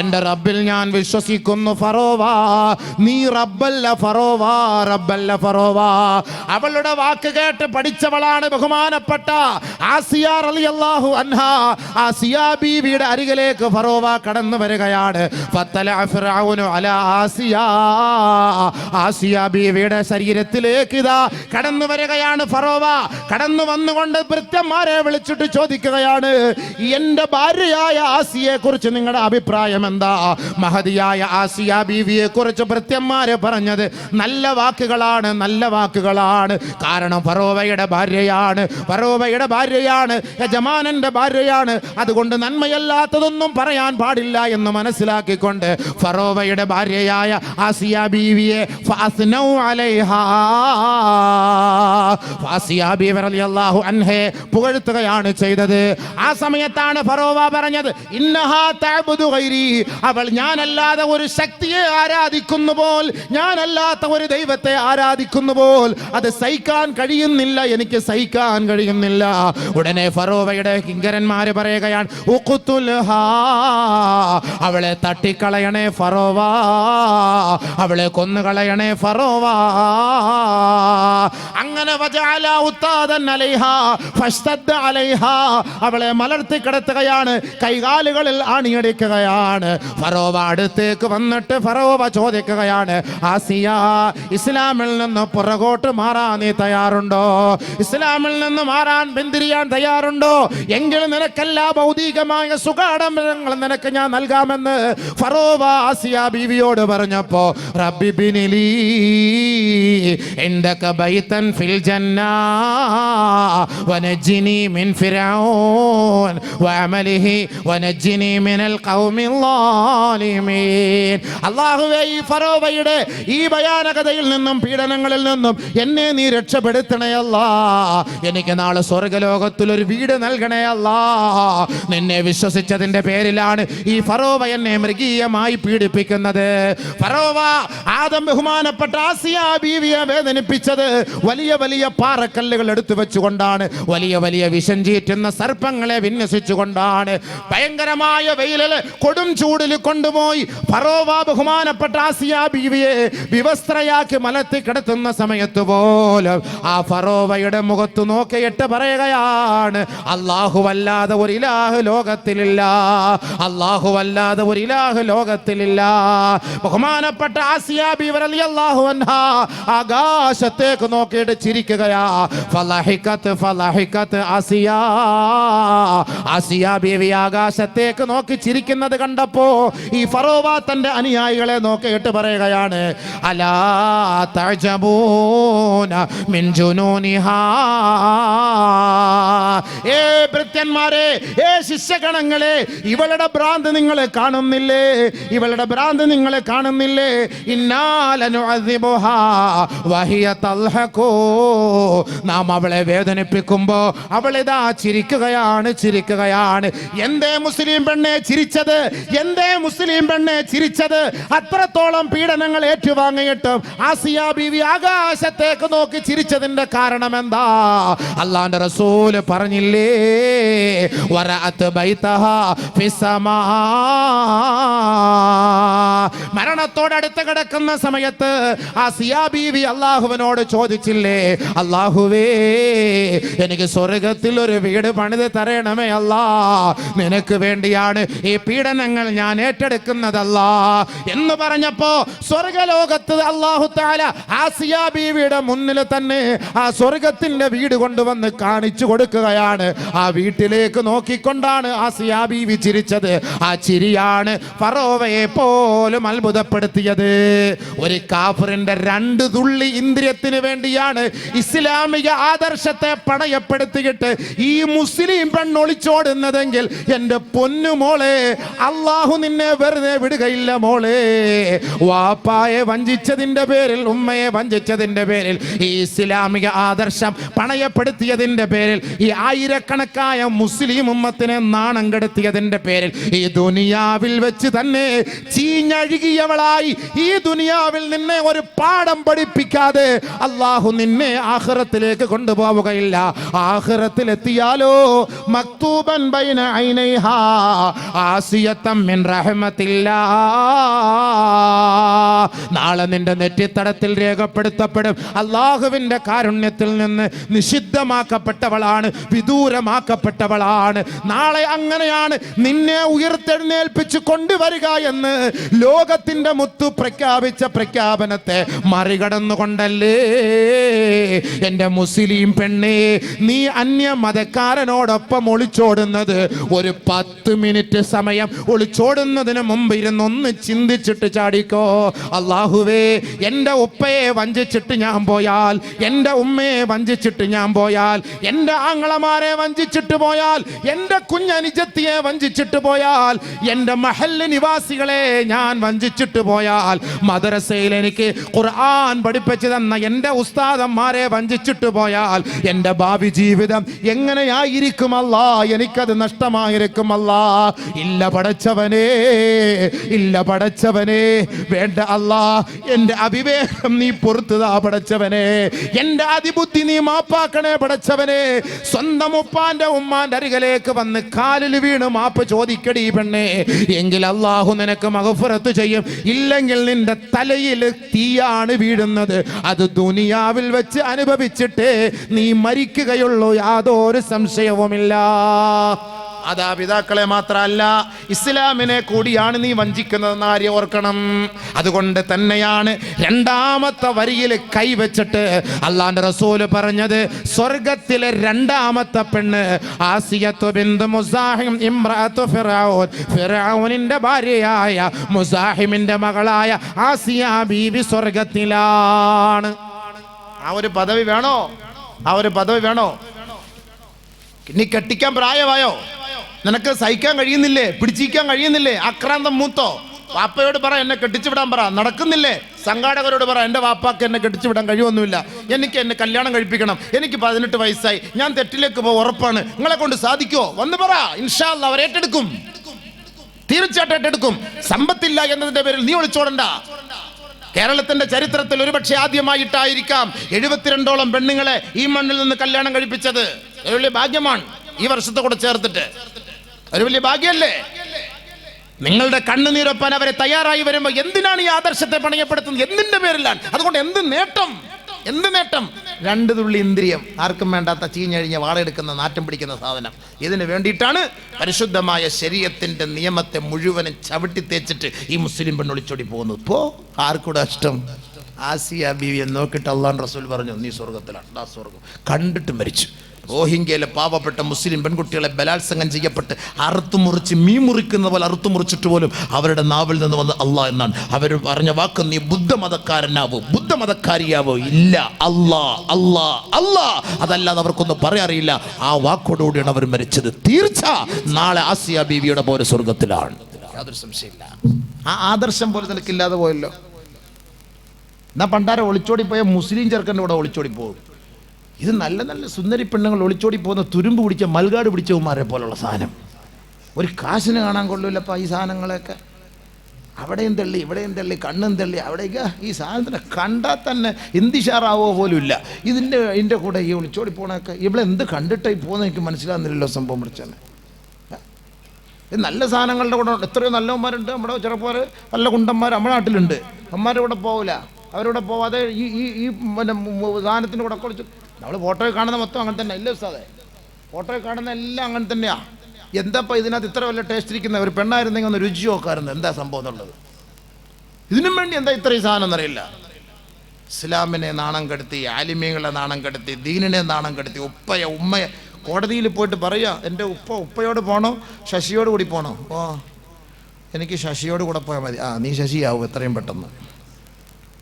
എന്റെ റബ്ബിൽ ഞാൻ വിശ്വസിക്കുന്നു ഫറോവ, നീ റബ്ബല്ല ഫറോവ, റബ്ബല്ല ഫറോവ. അവളുടെ വാക്ക് കേട്ട് പഠിച്ചവളാണ് ബഹുമാനപ്പെട്ട ആസിയ റളിയല്ലാഹു അൻഹാ. ആസിയ ബീവിയുടെ അരികിലേക്ക് ഫറോവ കടന്നു വരികയാണ്. ഫത്തലഅ ഫിർഔനു അലാ ആസിയ. ആസിയ ബീവിയുടെ ശരീരത്തിലേക്ക് ഇതാ കടന്നു വരികയാണ് ഫറോവ. കടന്നു വന്നുകൊണ്ട് ഭൃത്യന്മാരെ വിളിച്ചിട്ട് ചോദിക്കുകയാണ്, എന്റെ ഭാര്യയായ ആസിയെ കുറിച്ച് നിങ്ങളുടെ അഭിപ്രായം എന്താ? മഹദിയായ ആസിയ ബീവിയെ കുറിച്ച് ഭൃത്യന്മാരെ പറഞ്ഞത് നല്ല വാക്കുകളാണ്, നല്ല വാക്കുകളാണ്. കാരണം ഫറോവയുടെ ഭാര്യയാണ്, ഫറോവയുടെ ഭാര്യയാണ്, യജമാനന്റെ ഭാര്യയാണ്. അതുകൊണ്ട് നന്മയല്ലാത്തതൊന്നും പറയാൻ പാടില്ല എന്ന് മനസ്സിലാക്കിക്കൊണ്ട് ഫറോവയുടെ ഭാര്യയായ ആസിയ ബീവിയെ ഫഅസ്നൗ അലൈഹാ, ആസിയ ബീവി റളിയല്ലാഹു അൻഹയെ പുകഴ്ത്തുകയാണ് ചെയ്തത്. ആ സമയത്താണ് ഫറോവ പറഞ്ഞത്, ഇന്നഹാ തഅബുദു ഗൈരി, അവൾ ഞാനല്ലാതെ ഒരു ശക്തിയെ ആരാധിക്കുന്നു പോൽ, ഞാനല്ലാത്ത ഒരു ദൈവത്തെ ആരാധിക്കുന്നു പോൽ, അത് സഹിക്കാൻ കഴിയുന്നില്ല, എനിക്ക് സഹിക്കാൻ കഴിയുന്നില്ല. ഉടനെ ഫറോവയുടെ കിങ്കരന്മാര് പറയുകയാണ്, ഉഖ്തുൽഹാ, അവളെ തട്ടിക്കളയണേ ഫറോവ, അവളെ കൊന്നുകളയണേ ഫറോവ. അങ്ങനെ വജഅല ഉത്താദൻ അലൈഹാ ഫസ്തദ്ദ അലൈഹാ, അവളെ മലർത്തി കിടത്തുകയാണ്, കൈകാലുകളിൽ ആണിയടിക്കുകയാണ്. ഫറോവ അടുത്തേക്ക് വന്നിട്ട് ഫറോവ ചോദിക്കുകയാണ്, ആസിയ, ഇസ്ലാമിൽ നിന്ന് പുറകോട്ട് മാറാൻ നീ തയ്യാറുണ്ടോ? ഇസ്ലാമിൽ നിന്ന് മാറാൻ പിന്തിരിയാൻ തയ്യാറുണ്ടോ? എങ്കിൽ നിനക്കെല്ലാ ഭൗതികമായ സുഖാഡംബരങ്ങൾ നിനക്ക് ഞാൻ നൽകാമെന്ന് ഫറോവ ആസിയ ബീവിയോട് പറഞ്ഞപ്പോ, റബ്ബി ബിനിലി ഇൻദക ബൈതൻ ഫിൽ ജന്നാ വനജ്ജിനി മിൻ ഫിർഔൻ വഅമലിഹി വനജ്ജിനി മിനൽ ഖൗമിൽ ളാലിമീൻ. അല്ലാഹുവേ, ഈ ഫറോവയുടെ ഈ ഭയാനകതയിൽ നിന്നും പീഡനങ്ങളിൽ നിന്നും എന്നെ നീ രക്ഷപ്പെടുത്തണേ അല്ലാ. എനിക്ക് നാളെ സ്വർഗ്ഗലോകത്തിൽ ഒരു വീട് നൽകണേ അല്ലാ. നിന്നെ വിശ്വസിച്ചതിന്റെ പേരിലാണ് ഈ ഫറോവ എന്നെ മൃഗീയമായി പീഡിപ്പിക്കുന്നത്. ഫറോവ ആദം ബഹുമാനപ്പെട്ട ആസിയ ബീവിയെ വേദനിപ്പിച്ചത് വലിയ വലിയ പാറക്കല്ലുകൾ എടുത്തു വെച്ചുകൊണ്ടാണ്, വലിയ വലിയ വിഷം ചീറ്റുന്ന സർപ്പങ്ങളെ വിന്യസിച്ചുകൊണ്ടാണ്. ഭയങ്കരമായ വെയിലിൽ കൊടും ചൂടിൽ കൊണ്ടുപോയി ഫറോവ ബഹുമാനപ്പെട്ട ആസിയ ബീവിയെ വിവസ്ത്രയാക്കി മലത്തി കിടത്തുന്ന സമയത്ത് പോലും ആ ഫറോവയുടെ മുഖത്ത് നോക്കിയിട്ട് പറയുകയാണ്, അല്ലാഹുവല്ലാതെ ഒരു ഇലാഹ് ലോകത്തിലില്ല, അല്ലാഹുവല്ലാതെ ഒരു ഇലാഹ് ലോകത്തിലില്ല. ബഹുമാനപ്പെട്ട ആസിയ ബീവി റളിയല്ലാഹു അൻഹാ ആകാശത്തേക്ക് നോക്കിയിട്ട് ചിരിക്കുകയാ. ഫലഹികത്ത് ഫലഹികത്ത് ആസിയ, ആസിയ ബീവി ആകാശത്തേക്ക് നോക്കി ചിരിക്കുന്നത് കണ്ടപ്പോ ഈ ഫറോവ തന്റെ അനുയായികളെ നോക്കിയിട്ട് പറയുകയാണ്, അലാ തഅജബൂന മിൻ ജുനൂനിഹാ, ഏ ഭൃത്യന്മാരെ, ഏ ശിഷ്യഗണങ്ങളെ, ഇവളുടെ ഭ്രാന്ത് നിങ്ങൾ കാണുന്നില്ലേ? ഇവളുടെ ഭ്രാന്ത് നിങ്ങൾ കാണുന്നില്ലേ? ഇന്നാ ലനുഅസിബുഹാ വഹിയ തൽഹഖു, നാം അവളെ വേദനിപ്പിക്കുമ്പോ അവളിതാ ചിരിക്കുകയാണ്, ചിരിക്കുകയാണ്. എന്തേ മുസ്ലിം പെണ്ണെ ചിരിച്ചത്? എന്തേ മുസ്ലിം പെണ്ണെ ചിരിച്ചത്? അത്രത്തോളം പീഡനങ്ങൾ ഏറ്റുവാങ്ങിയിട്ടും ആസിയ ബീവി ആകാശത്തേക്ക് നോക്കി ചിരിച്ചതിന്റെ കാരണം എന്താ? അല്ലാഹുവിന്റെ റസൂൽ പറഞ്ഞില്ലേ, വറഅത് ബൈതഹാ ഫിസ്സമാ, മരണത്തോടടുത്ത് കിടക്കുന്ന സമയത്ത് ആസിയ ബീവി അല്ലാഹുവിനോട് ചോദിച്ചില്ലേ, അല്ലാഹുവേ, എനിക്ക് സ്വർഗത്തിൽ ഒരു വീട് പണിത് തരണമേ അല്ലാ, നിനക്ക് വേണ്ടിയാണ് ഈ പീഡനങ്ങൾ ഞാൻ ഏറ്റെടുക്കുന്നതല്ല എന്ന് പറഞ്ഞപ്പോ സ്വർഗലോകത്ത് അല്ലാഹു തആല ആസിയ ബീവിയുടെ മുന്നിൽ തന്നെ ആ സ്വർഗത്തിന്റെ വീട് കൊണ്ടുവന്ന് കാണിച്ചു കൊടുക്കുകയാണ്. ആ വീട്ടിലേക്ക് നോക്കിക്കൊണ്ടാണ് ആസിയ ബീവി ചിരിച്ചത്. ആ ചിരിയാണ് ഫറോവയെ പോലും അത്ഭുതപ്പെടുത്തുന്നത്. പണയപ്പെടുത്തിയത്. ഒരു കാഫിറിന്റെ 2 തുള്ളി ഇന്ദ്രിയത്തിന് വേണ്ടിയാണ് ഇസ്ലാമിക ആദർശത്തെ പണയപ്പെടുത്തിയിട്ട് ഈ മുസ്ലിം പെണ്ണൊളിച്ചോടുന്നതെങ്കിൽ എൻ്റെ പൊന്നുമോളെ, അള്ളാഹു നിന്നെ വെറുതെ വിടുകയില്ല മോളെ. വാപ്പായെ വഞ്ചിച്ചതിന്റെ പേരിൽ, ഉമ്മയെ വഞ്ചിച്ചതിന്റെ പേരിൽ, ഈ ഇസ്ലാമിക ആദർശം പണയപ്പെടുത്തിയതിന്റെ പേരിൽ, ഈ ആയിരക്കണക്കായ മുസ്ലിം ഉമ്മത്തിനെ നാണം കെടുത്തിയതിന്റെ പേരിൽ ഈ ദുനിയാവിൽ വെച്ച് തന്നെ ചീഞ്ഞഴുകിയവളായി ഈ ദുനിയാവിൽ നിന്നെ ഒരു പാഠം പഠിപ്പിക്കാതെ അള്ളാഹു നിന്നെ ആഖിറത്തിലേക്ക് കൊണ്ടുപോവുകയില്ല. ആഖിറത്തിലെത്തിയാലോ മക്തൂബൻ ബൈന ഐനൈഹാ ആസിയത്തം മിൻ റഹ്മത്തില്ലാ, നാളെ നിന്റെ നെറ്റിത്തടത്തിൽ രേഖപ്പെടുത്തപ്പെടും അള്ളാഹുവിന്റെ കാരുണ്യത്തിൽ നിന്ന് നിഷിദ്ധമാക്കപ്പെട്ടവളാണ്, വിദൂരമാക്കപ്പെട്ടവളാണ്. നാളെ അങ്ങനെയാണ് നിന്നെ ഉയർത്തെഴുന്നേൽപ്പിച്ച് കൊണ്ടുവരിക എന്ന് ലോകത്തിന്റെ മുത്തു പ്രഖ്യാപിച്ച പ്രഖ്യാപനത്തെ മറികടന്നുകൊണ്ടല്ലേ എൻ്റെ മുസ്ലിം പെണ്ണേ നീ അന്യ മതക്കാരനോടൊപ്പം ഒളിച്ചോടുന്നത്? ഒരു 10 മിനിറ്റ് സമയം ഒളിച്ചോടുന്നതിന് മുമ്പ് ഇരുന്നൊന്ന് ചിന്തിച്ചിട്ട് ചാടിക്കോ. അള്ളാഹുവേ, എൻ്റെ ഉപ്പയെ വഞ്ചിച്ചിട്ട് ഞാൻ പോയാൽ, എൻ്റെ ഉമ്മയെ വഞ്ചിച്ചിട്ട് ഞാൻ പോയാൽ, എൻ്റെ ആങ്ങളമാരെ വഞ്ചിച്ചിട്ട് പോയാൽ, എൻ്റെ കുഞ്ഞനുജത്തിയെ വഞ്ചിച്ചിട്ട് പോയാൽ, എൻ്റെ മഹല്ല് നിവാസികളെ ഞാൻ വഞ്ചിച്ചിട്ട് പോയാൽ, മദ്രസയിൽ എനിക്ക് ഖുർആൻ പഠിപ്പിച്ചു തന്ന എൻ്റെ ഉസ്താദന്മാരെ വഞ്ചിച്ചിട്ട് പോയാൽ എൻ്റെ ഭാവി ജീവിതം എങ്ങനെയായിരിക്കും അല്ലാ? എനിക്കത് നഷ്ടമായിരിക്കും അല്ലാ. ഇല്ല പടച്ചവനേ, ഇല്ല പടച്ചവനേ, വേണ്ട അല്ലാ, എൻ്റെ അവിവേകം നീ പൊറുത്തുതാ പടച്ചവനെ, എൻ്റെ അതിബുദ്ധി നീ മാപ്പാക്കണേ പടച്ചവനെ. സ്വന്തം ഉപ്പാന്റെ ഉമ്മാന്റെ അരികിലേക്ക് വന്ന് കാലിൽ വീണ് മാപ്പ് ചോദിക്കടി പെണ്ണേ, എങ്കിൽ അള്ളാഹു നിനക്ക് മഗ്ഫിറത്ത് ചെയ്യും. ഇല്ലെങ്കിൽ നിന്റെ തലയിൽ തീയാണ് വീഴുന്നത്. അത് ദുനിയാവിൽ വെച്ച് അനുഭവിച്ചിട്ടേ നീ മരിക്കുകയുള്ളൂ, യാതൊരു സംശയവുമില്ല. മാതാപിതാക്കളെ മാത്രമല്ല, ഇസ്ലാമിനെ കൂടിയാണ് നീ വഞ്ചിക്കുന്നതെന്ന് ആര്യം ഓർക്കണം. അതുകൊണ്ട് തന്നെയാണ് 2ാമത്തെ വരിയിൽ കൈവച്ചിട്ട് അള്ളാന്റെ റസൂല് പറഞ്ഞത്, സ്വർഗത്തിലെ 2ാമത്തെ പെണ്ണ് ആസിയത്തു ബിന്ത് മുസാഹിം ഇംറഅത്തു ഫിറഔൻ, ഫിറഔനിന്റെ ഭാര്യയായ മുസാഹിമിന്റെ മകളായ ആസിയ ബീവി സ്വർഗത്തിലാണ്. ആ ഒരു പദവി വേണോ? ആ ഒരു പദവി വേണോ? നീ കെട്ടിക്കാൻ പ്രായമായോ? നിനക്ക് സഹിക്കാൻ കഴിയുന്നില്ലേ? പിടിച്ചിരിക്കാൻ കഴിയുന്നില്ലേ? ആക്രാന്തം മൂത്തോ? വാപ്പയോട് പറ എന്നെ കെട്ടിച്ചു വിടാൻ പറ. നടക്കുന്നില്ലേ? സംഘാടകരോട് പറ എൻ്റെ വാപ്പാക്ക് എന്നെ കെട്ടിച്ചു വിടാൻ കഴിവൊന്നുമില്ല, എനിക്ക് എന്നെ കല്യാണം കഴിപ്പിക്കണം, എനിക്ക് 18 വയസ്സായി, ഞാൻ തെറ്റിലേക്ക് പോകും ഉറപ്പാണ്, നിങ്ങളെ കൊണ്ട് സാധിക്കുമോ? വന്ന് പറ, ഇൻഷാ അല്ലാഹ് അവർ ഏറ്റെടുക്കും, തീർച്ചയായിട്ടും ഏറ്റെടുക്കും. സമ്പത്തില്ല എന്നതിന്റെ പേരിൽ നീ ഒളിച്ചോടണ്ട. കേരളത്തിന്റെ ചരിത്രത്തിൽ ഒരുപക്ഷെ ആദ്യമായിട്ടായിരിക്കാം 72ഓളം പെണ്ണുങ്ങളെ ഈ മണ്ണിൽ നിന്ന് കല്യാണം കഴിപ്പിച്ചത്. ഒരു വലിയ ഭാഗ്യമാണ്. ഈ വർഷത്തെ കൂടെ ചേർത്തിട്ട് ഒരു വലിയ ഭാഗ്യല്ലേ? നിങ്ങളുടെ കണ്ണുനീരൊപ്പാൻ അവരെ തയ്യാറായി വരുമ്പോൾ എന്തിനാണ് ഈ ആദർശത്തെ പണയപ്പെടുത്തുന്നത്? എന്തിന്റെ പേരിലാണ്? അതുകൊണ്ട് എന്ത് നേട്ടം? എന്ത് നേട്ടം? 2 തുള്ളി ഇന്ദ്രിയം, ആർക്കും വേണ്ടാത്ത ചീഞ്ഞഴിഞ്ഞ വാളെടുക്കുന്ന നാറ്റം പിടിക്കുന്ന സാധനം. ഇതിന് വേണ്ടിയിട്ടാണ് പരിശുദ്ധമായ ശരീഅത്തിന്റെ നിയമത്തെ മുഴുവനും ചവിട്ടി തേച്ചിട്ട് ഈ മുസ്ലിം പെണ്ണൊളിച്ചോടി പോകുന്നത്. ഇപ്പോ ആർക്കൂടെ ഇഷ്ടം? ആസിയ ബീവിയെ നോക്കിയിട്ട് അള്ളാഹു റസൂൽ പറഞ്ഞു, നീ സ്വർഗത്തിലാണ്. ആ സ്വർഗം കണ്ടിട്ട് മരിച്ചു. റോഹിംഗ്യയിലെ പാവപ്പെട്ട മുസ്ലിം പെൺകുട്ടികളെ ബലാത്സംഗം ചെയ്യപ്പെട്ട് അറുത്തുമുറിച്ച് മീൻ മുറിക്കുന്ന പോലെ അറുത്തുമുറിച്ചിട്ട് പോലും അവരുടെ നാവിൽ നിന്ന് വന്ന് അള്ളാഹ് എന്നാണ് അവർ പറഞ്ഞ വാക്ക്. നീ ബുദ്ധമതക്കാരനാവോ, ബുദ്ധമതക്കാരിയാവോ? ഇല്ല, അള്ളാ അള്ളാ അള്ളാ, അതല്ലാതെ അവർക്കൊന്നും പറയാറിയില്ല. ആ വാക്കോടുകൂടിയാണ് അവർ മരിച്ചത്. തീർച്ച നാളെ ആസിയ ബീവിയുടെ പോലെ സ്വർഗത്തിലാണ്, യാതൊരു സംശയമില്ല. ആ ആദർശം പോലെ നിനക്കില്ലാതെ പോയല്ലോ. എന്നാ പണ്ടാരം ഒളിച്ചോടിപ്പോയ മുസ്ലിം ചെറുക്കൻ്റെ കൂടെ ഒളിച്ചോടി പോകും. ഇത് നല്ല നല്ല സുന്ദരി പെണ്ണുങ്ങൾ ഒളിച്ചോടി പോകുന്ന തുരുമ്പ് പിടിച്ച മൽകാട് പിടിച്ചവന്മാരെ പോലുള്ള സാധനം. ഒരു കാശിന് കാണാൻ കൊള്ളൂല്ലപ്പാ ഈ സാധനങ്ങളെയൊക്കെ. അവിടെയും തള്ളി ഇവിടെയും തള്ളി കണ്ണും തള്ളി അവിടേക്ക്. ഈ സാധനത്തിനെ കണ്ടാൽ തന്നെ എന്തിഷാറാവോ പോലും ഇല്ല. ഇതിൻ്റെ കൂടെ ഈ ഒളിച്ചോടി പോണൊക്കെ ഇവിടെ എന്ത് കണ്ടിട്ടായി പോകുന്ന എനിക്ക് മനസ്സിലാകുന്നില്ലല്ലോ സംഭവം. പിടിച്ചാൽ നല്ല സാധനങ്ങളുടെ കൂടെ എത്രയോ നല്ലവന്മാരുണ്ട് നമ്മുടെ ചെറുപ്പക്കാർ, നല്ല കുണ്ടന്മാർ നമ്മുടെ നാട്ടിലുണ്ട്. അമ്മമാരുടെ കൂടെ പോകില്ല, അവരോടെ പോവാതെ ഈ പിന്നെ സാധനത്തിൻ്റെ കൂടെ കുളിച്ച് നമ്മൾ ഫോട്ടോയിൽ കാണുന്ന മൊത്തം അങ്ങനെ തന്നെ ഇല്ല ഉസ്താദേ. ഫോട്ടോയിൽ കാണുന്ന എല്ലാം അങ്ങനെ തന്നെയാണ്. എന്താപ്പോൾ ഇതിനകത്ത് ഇത്ര വല്ല ടേസ്റ്റ് ഇരിക്കുന്ന? ഒരു പെണ്ണായിരുന്നെങ്കിൽ ഒന്ന് രുചി നോക്കാറുണ്ട് എന്താ സംഭവം എന്നുള്ളത്. ഇതിനും വേണ്ടി എന്താ ഇത്രയും സാധനം എന്നറിയില്ല. ഇസ്ലാമിനെ നാണം കെടുത്തി, ആലിമീങ്ങളെ നാണം കെടുത്തി, ദീനിനെ നാണം കെടുത്തി, ഉമ്മയെ കോടതിയിൽ പോയിട്ട് പറയുക, എൻ്റെ ഉപ്പയോട് പോകണോ ശശിയോട് കൂടി പോകണോ? എനിക്ക് ശശിയോട് കൂടെ പോയാൽ മതി. നീ ശശിയാവും എത്രയും പെട്ടെന്ന്,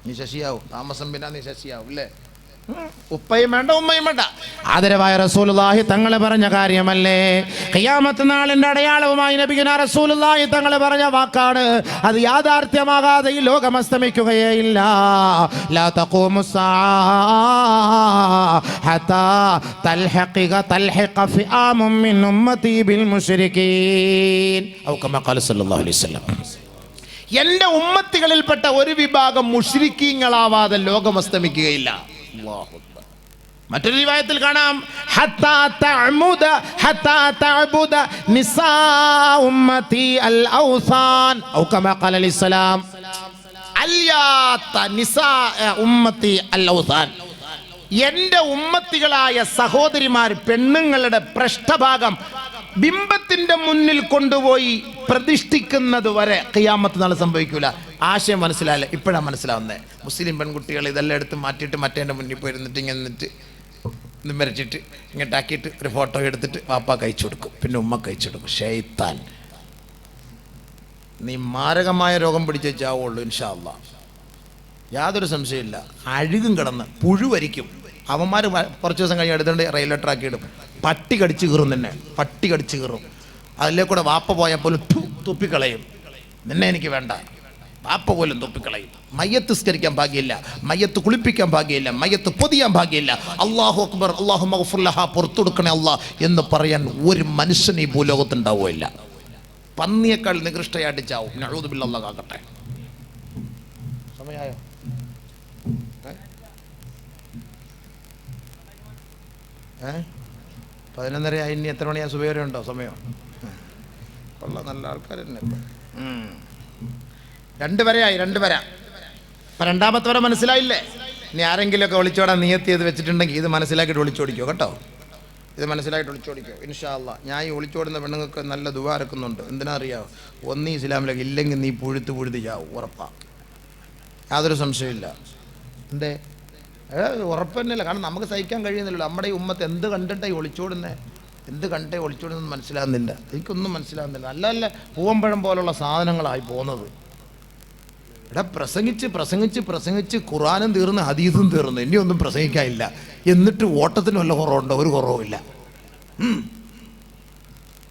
നീ ശശിയാവും, താമസം പിന്നെ നീ ശശിയാവും അല്ലേ. ഉപ്പയും വേണ്ട ഉമ്മയും വേണ്ട. ആദരവായ റസൂലുള്ളാഹി തങ്ങളെ പറഞ്ഞ കാര്യമല്ലേ, ഖിയാമത്ത് നാളിന്റെ അടയാളവുമായി നബിയുനാ റസൂലുള്ളാഹി തങ്ങളെ പറഞ്ഞ വാക്കാണ്. അത് യാഥാർത്ഥ്യമാകാതെ ഈ ലോകം അസ്തമിക്കുകയേ ഇല്ല. ലാ തഖൂമുസ്സാ ഹത്താ തൽഹിഖ ഫിആമുൻ മിൻ ഉമ്മതി ബിൽ മുശ്രികീൻ ഔ കമാ ഖാല സല്ലല്ലാഹു അലൈഹി വസല്ലം. എൻ്റെ ഉമ്മത്തികളിൽപ്പെട്ട ഒരു വിഭാഗം മുശ്രിക്കീങ്ങളാവാതെ ലോകം അസ്തമിക്കുകയില്ല. മറ്റൊരു റിവായത്തിൽ കാണാം, ഹത്താ തഅബുദ നിസാ ഉമ്മതി അൽ ഔസാൻ ഔ കമാ ഖാല അലൈഹിസ്സലാം അൽയാത നിസാ ഉമ്മതി അൽ ഔസാൻ. എൻ്റെ ഉമ്മത്തികളായ സഹോദരിമാർ പെണ്ണുങ്ങളുടെ പൃഷ്ഠഭാഗം ബിംബത്തിന്റെ മുന്നിൽ കൊണ്ടുപോയി പ്രതിഷ്ഠിക്കുന്നത് വരെ ഖിയാമത്ത് നാൾ സംഭവിക്കൂല. ആശയം മനസ്സിലായില്ല, ഇപ്പോഴാണ് മനസ്സിലാവുന്നത്. മുസ്ലിം പെൺകുട്ടികൾ ഇതെല്ലാം എടുത്ത് മാറ്റിയിട്ട് മറ്റേൻ്റെ മുന്നിൽ പോയിരുന്നിട്ട് ഇങ്ങനെ നിന്നിട്ട് വരച്ചിട്ട് ഇങ്ങോട്ടാക്കിയിട്ട് ഒരു ഫോട്ടോ എടുത്തിട്ട് വാപ്പ കഴിച്ചു കൊടുക്കും, പിന്നെ ഉമ്മ കഴിച്ചു കൊടുക്കും. ശൈത്താൻ, നീ മാരകമായ രോഗം പിടിച്ചേ ചാവുള്ളൂ ഇൻഷാ അല്ലാ, യാതൊരു സംശയമില്ല. അഴുകും കിടന്ന് പുഴുവരിക്കും. അവന്മാർ കുറച്ച് ദിവസം കഴിഞ്ഞ് എടുത്തുകൊണ്ട് റെയിൽവേ ട്രാക്ക് ഇടും. പട്ടി കടിച്ച് കീറും, തന്നെ പട്ടി കടിച്ച് കീറും. അതിലേ കൂടെ വാപ്പ പോയാൽ പോലും തുപ്പിക്കളയും. നിന്നെ എനിക്ക് വേണ്ട, വാപ്പ പോലും തുപ്പിക്കളയും. മയ്യത്ത് സ്കരിക്കാൻ ഭാഗ്യമില്ല, മയ്യത്ത് കുളിപ്പിക്കാൻ ഭാഗ്യമില്ല, മയ്യത്ത് പൊതിയാൻ ഭാഗ്യമില്ല. അല്ലാഹു അക്ബർ, അല്ലാഹു മഗ്ഫിർ ലഹാ, പുറത്തു കൊടുക്കണേ അല്ലാ എന്ന് പറയാൻ ഒരു മനുഷ്യന് ഈ ഭൂലോകത്തുണ്ടാവുകയില്ല. പന്നിയേക്കാൾ നികൃഷ്ടയായിട്ട് ചാവും. നഊദു ബില്ലാഹ്, അല്ലാഹു കാക്കട്ടെ. സമയമായോ? 11:30 ഇനി എത്ര മണിയാ? സുബഹി വരെ ഉണ്ടോ സമയം? കൊള്ള, നല്ല ആൾക്കാർ തന്നെ. 2 വരെയായി, 2 വര. അപ്പം 2ാമത്തെ വരെ മനസ്സിലായില്ലേ? ഇനി ആരെങ്കിലുമൊക്കെ ഒളിച്ചോടാൻ നിയത്ത് ചെയ്ത് വെച്ചിട്ടുണ്ടെങ്കിൽ ഇത് മനസ്സിലാക്കിയിട്ട് ഒളിച്ചോടിക്കോ കേട്ടോ. ഇത് മനസ്സിലായിട്ട് ഒളിച്ചോടിക്കോ ഇൻഷാ അല്ലാ. ഞാൻ ഈ ഒളിച്ചോടുന്ന പെണ്ണുങ്ങൾക്ക് നല്ല ദുആ ഇറക്കുന്നുണ്ട്. എന്തിനാ അറിയാമോ? ഒന്നീ ഇസ്ലാമിലേക്ക് ഇല്ലെങ്കിൽ നീ പുഴുത്ത് ചാവും, ഉറപ്പാണ്, യാതൊരു സംശയമില്ല. എന്തേ ഉറപ്പ് തന്നെയല്ല. കാരണം നമുക്ക് സഹിക്കാൻ കഴിയുന്നില്ലല്ലോ. നമ്മുടെ ഈ ഉമ്മത്ത് എന്ത് കണ്ടിട്ടായി ഒളിച്ചോടുന്നത്, എന്ത് കണ്ടേ ഒളിച്ചോടുന്നത് മനസ്സിലാകുന്നില്ല. എനിക്കൊന്നും മനസ്സിലാകുന്നില്ല. നല്ല നല്ല പൂവമ്പഴം പോലുള്ള സാധനങ്ങളായി പോകുന്നത്. ഇവിടെ പ്രസംഗിച്ച് ഖുർആനും തീർന്ന് ഹദീസും തീർന്നു, ഇനിയൊന്നും പ്രസംഗിക്കാനില്ല. എന്നിട്ട് ഓട്ടത്തിന് വല്ല കുറവുണ്ടോ? ഒരു കുറവുമില്ല.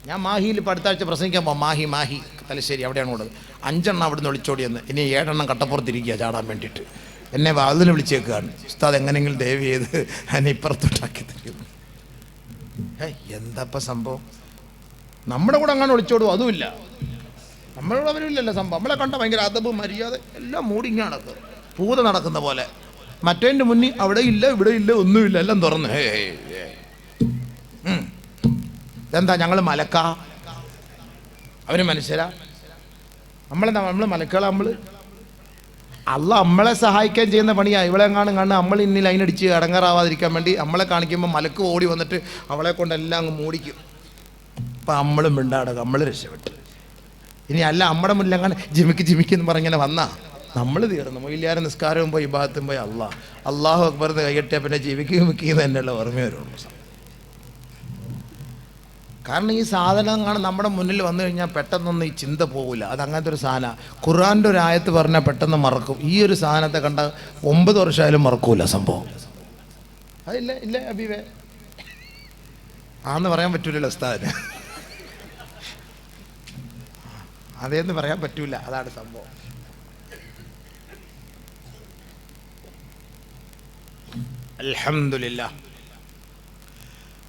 ഞാൻ മാഹിയിൽ ഇപ്പോൾ അടുത്താഴ്ച പ്രസംഗിക്കാൻ പോകാം. മാഹി തലശ്ശേരി, അവിടെയാണ് ഉള്ളത്. 5 എണ്ണം അവിടെ നിന്ന് ഒളിച്ചോടിയെന്ന്. ഇനി 7 എണ്ണം കട്ടപ്പുറത്തിരിക്കുക ചാടാൻ വേണ്ടിയിട്ട്. എന്നെ വാതിന് വിളിച്ചേക്കാണ്, ഉസ്താദ് എങ്ങനെയെങ്കിലും ദയവ് ചെയ്ത് എന്നെ ഇപ്പുറത്തോട്ടാക്കി തരും. എന്താപ്പം സംഭവം? നമ്മുടെ കൂടെ അങ്ങനെ ഒളിച്ചോടും, അതുമില്ല. നമ്മളോട് അവരില്ലല്ലോ സംഭവം. നമ്മളെ കണ്ട ഭയങ്കര അതബ് മര്യാദ എല്ലാം മൂടിങ്ങാണ്, പൂത നടക്കുന്ന പോലെ. മറ്റേൻ്റെ മുന്നിൽ അവിടെ ഇല്ല ഇവിടെ ഇല്ല ഒന്നുമില്ല, എല്ലാം തുറന്ന്. ഇതെന്താ ഞങ്ങൾ മലക്ക? അവന് മനുഷ്യരാ? നമ്മൾ മലക്കള? അല്ല നമ്മളെ സഹായിക്കാൻ ചെയ്യുന്ന പണിയാണ്. ഇവളെങ്ങാനും കാണുക നമ്മൾ ഇന്നിൽ അതിനടിച്ച് അടങ്ങാറാവാതിരിക്കാൻ വേണ്ടി നമ്മളെ കാണിക്കുമ്പോൾ മലക്ക് ഓടി വന്നിട്ട് അവളെ കൊണ്ടെല്ലാം അങ്ങ് മൂടിക്കും. അപ്പം നമ്മളും മിണ്ടാടകം, നമ്മൾ രക്ഷപ്പെട്ടു. ഇനി അല്ല നമ്മുടെ മുന്നിലെങ്ങാനും ജിമിക്കെന്ന് പറഞ്ഞിങ്ങനെ വന്നാ നമ്മൾ തീർന്നു. മൊയിലാരും നിസ്കാരവും പോയി ഇബാദത്തും പോയി അള്ളാഹു അക്ബർ എന്ന് കൈകെട്ടിയാൽ പിന്നെ ജിമിക്കെന്ന് തന്നെയുള്ള ഓർമ്മ വരുള്ളൂ. കാരണം ഈ സാധനം കാണാൻ നമ്മുടെ മുന്നിൽ വന്നു കഴിഞ്ഞാൽ പെട്ടെന്നൊന്നും ഈ ചിന്ത പോകില്ല. അത് അങ്ങനത്തെ ഒരു സാധനം. ഖുർആൻ്റെ ഒരു ആയത്ത് പറഞ്ഞാൽ പെട്ടെന്ന് മറക്കും. ഈ ഒരു സാധനത്തെ കണ്ട 9 വർഷമായാലും മറക്കൂല സംഭവം. അതില്ല ഇല്ല അബീവേ, ആന്ന് പറയാൻ പറ്റൂലല്ലോ ഉസ്താദിന്. അതേന്ന് പറയാൻ പറ്റൂല, അതാണ് സംഭവം. അൽഹംദുലില്ലാഹ്.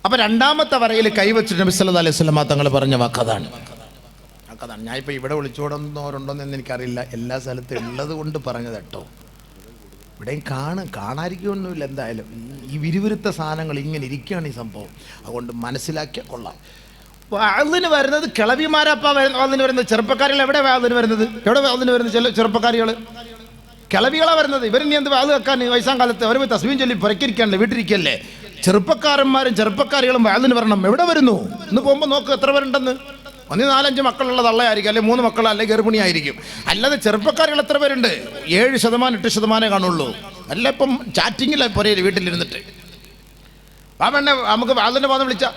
അപ്പം 2ാമത്തെ വരയിൽ കൈവച്ചിട്ട് നബി സല്ലല്ലാഹു അലൈഹി വസല്ലം തങ്ങൾ പറഞ്ഞ വാക്കതാണ്. ഞാനിപ്പോൾ ഇവിടെ വിളിച്ചോടുന്നവരുണ്ടോയെന്ന് എനിക്കറിയില്ല. എല്ലാ സ്ഥലത്തും ഉള്ളത് കൊണ്ട് പറഞ്ഞത് കേട്ടോ. ഇവിടെയും കാണാതിരിക്കുകയൊന്നുമില്ല. എന്തായാലും ഈ വിരുവിരുത്ത സാധനങ്ങൾ ഇങ്ങനെ ഇരിക്കുകയാണ് ഈ സംഭവം. അതുകൊണ്ട് മനസ്സിലാക്കിയാൽ കൊള്ളാം. വാളിന് വരുന്നത് കിളവിമാരപ്പാ വാളിന് വരുന്നത്. ചെറുപ്പക്കാരികൾ എവിടെ വാളിന് വരുന്നത്? എവിടെ വാളിന് വരുന്നത്? ചെറുപ്പക്കാരികൾ കിളവികളാണ് വരുന്നത്. ഇവരിനി എന്ത് വാള് വെക്കാൻ വയസ്സാം കാലത്ത്? അവർ പോയി തസ്ബീഹ് ചൊല്ലി പുരക്കിരിക്കാനല്ലേ, വീട്ടിരിക്കല്ലേ. ചെറുപ്പക്കാരന്മാരും ചെറുപ്പക്കാരികളും വാളിന് വരണം. എവിടെ വരുന്നു? ഇന്ന് പോകുമ്പോൾ നോക്ക് എത്ര പേരുണ്ടെന്ന്. 4-5 മക്കളുള്ള തള്ളയായിരിക്കും, അല്ലെങ്കിൽ 3 മക്കൾ, അല്ലെങ്കിൽ ഗർഭിണിയായിരിക്കും. അല്ലാതെ ചെറുപ്പക്കാരികൾ എത്ര പേരുണ്ട്? 7%, 8% കാണുള്ളൂ. അല്ല ഇപ്പം ചാറ്റിങ്ങിലായി പുരയിൽ വീട്ടിലിരുന്നിട്ട്. ആ പെണ്ണെ നമുക്ക് അതിൻ്റെ ബോധം വിളിച്ചാൽ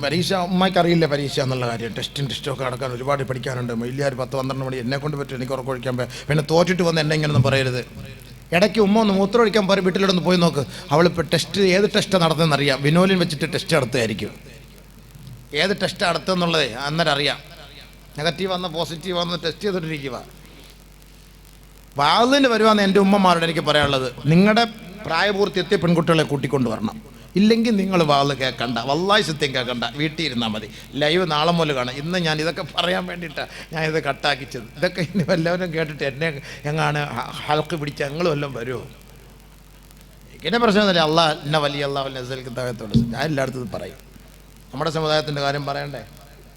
പരീക്ഷ ഉമ്മയ്ക്ക് അറിയില്ല പരീക്ഷ എന്നുള്ള കാര്യം, ടെസ്റ്റൊക്കെ നടക്കാൻ ഒരുപാട് പഠിക്കാനുണ്ട്, വലിയ 10-12 മണി എന്നെ കൊണ്ട് പറ്റും, എനിക്ക് ഉറക്കൊഴിക്കാൻ പിന്നെ തോറ്റിട്ട് വന്ന് എന്നെ ഇങ്ങനെയൊന്നും പറയരുത്. ഇടയ്ക്ക് ഉമ്മ ഒന്ന് മൂത്രമൊഴിക്കാൻ പറയും, വീട്ടിലോടൊന്ന് പോയി നോക്ക്, അവൾ ഇപ്പോൾ ഏത് ടെസ്റ്റാണ് നടത്തുന്നതെന്ന് അറിയാം. വിനോലിൻ വെച്ചിട്ട് ടെസ്റ്റ് നടത്തുമായിരിക്കും. ഏത് ടെസ്റ്റ് നടത്തുമെന്നുള്ളത് അന്നേരം അറിയാം. നെഗറ്റീവ് വന്ന പോസിറ്റീവ് വന്ന് ടെസ്റ്റ് ചെയ്തിട്ടിരിക്കുക. വാതിന് വരുവാന്ന് എൻ്റെ ഉമ്മമാരോട് എനിക്ക് പറയാനുള്ളത്, നിങ്ങളുടെ പ്രായപൂർത്തി എത്തിയ പെൺകുട്ടികളെ കൂട്ടിക്കൊണ്ട് വരണം. ഇല്ലെങ്കിൽ നിങ്ങൾ വാതിൽ കേൾക്കണ്ട, വല്ലാഹി സത്യം കേൾക്കണ്ട, വീട്ടിൽ ഇരുന്നാൽ മതി. ലൈവ് നാളെ മുതൽ കാണാം. ഇന്ന് ഞാൻ ഇതൊക്കെ പറയാൻ വേണ്ടിയിട്ടാണ് ഞാൻ ഇത് കട്ടാക്കിച്ചത്. ഇതൊക്കെ ഇനി വല്ലവരും കേട്ടിട്ട് എന്നെ എങ്ങാണ് ഹൽക്ക് പിടിച്ച് ഞങ്ങൾ വല്ലതും വരുമോ? പിന്നെ പ്രശ്നമൊന്നുമില്ല. അള്ളാഹ് എന്നെ വലിയ അള്ളാഹ് നസൽക്ക് താഴത്തോട് ഞാൻ എല്ലായിടത്തും പറയും. നമ്മുടെ സമുദായത്തിൻ്റെ കാര്യം പറയണ്ടേ?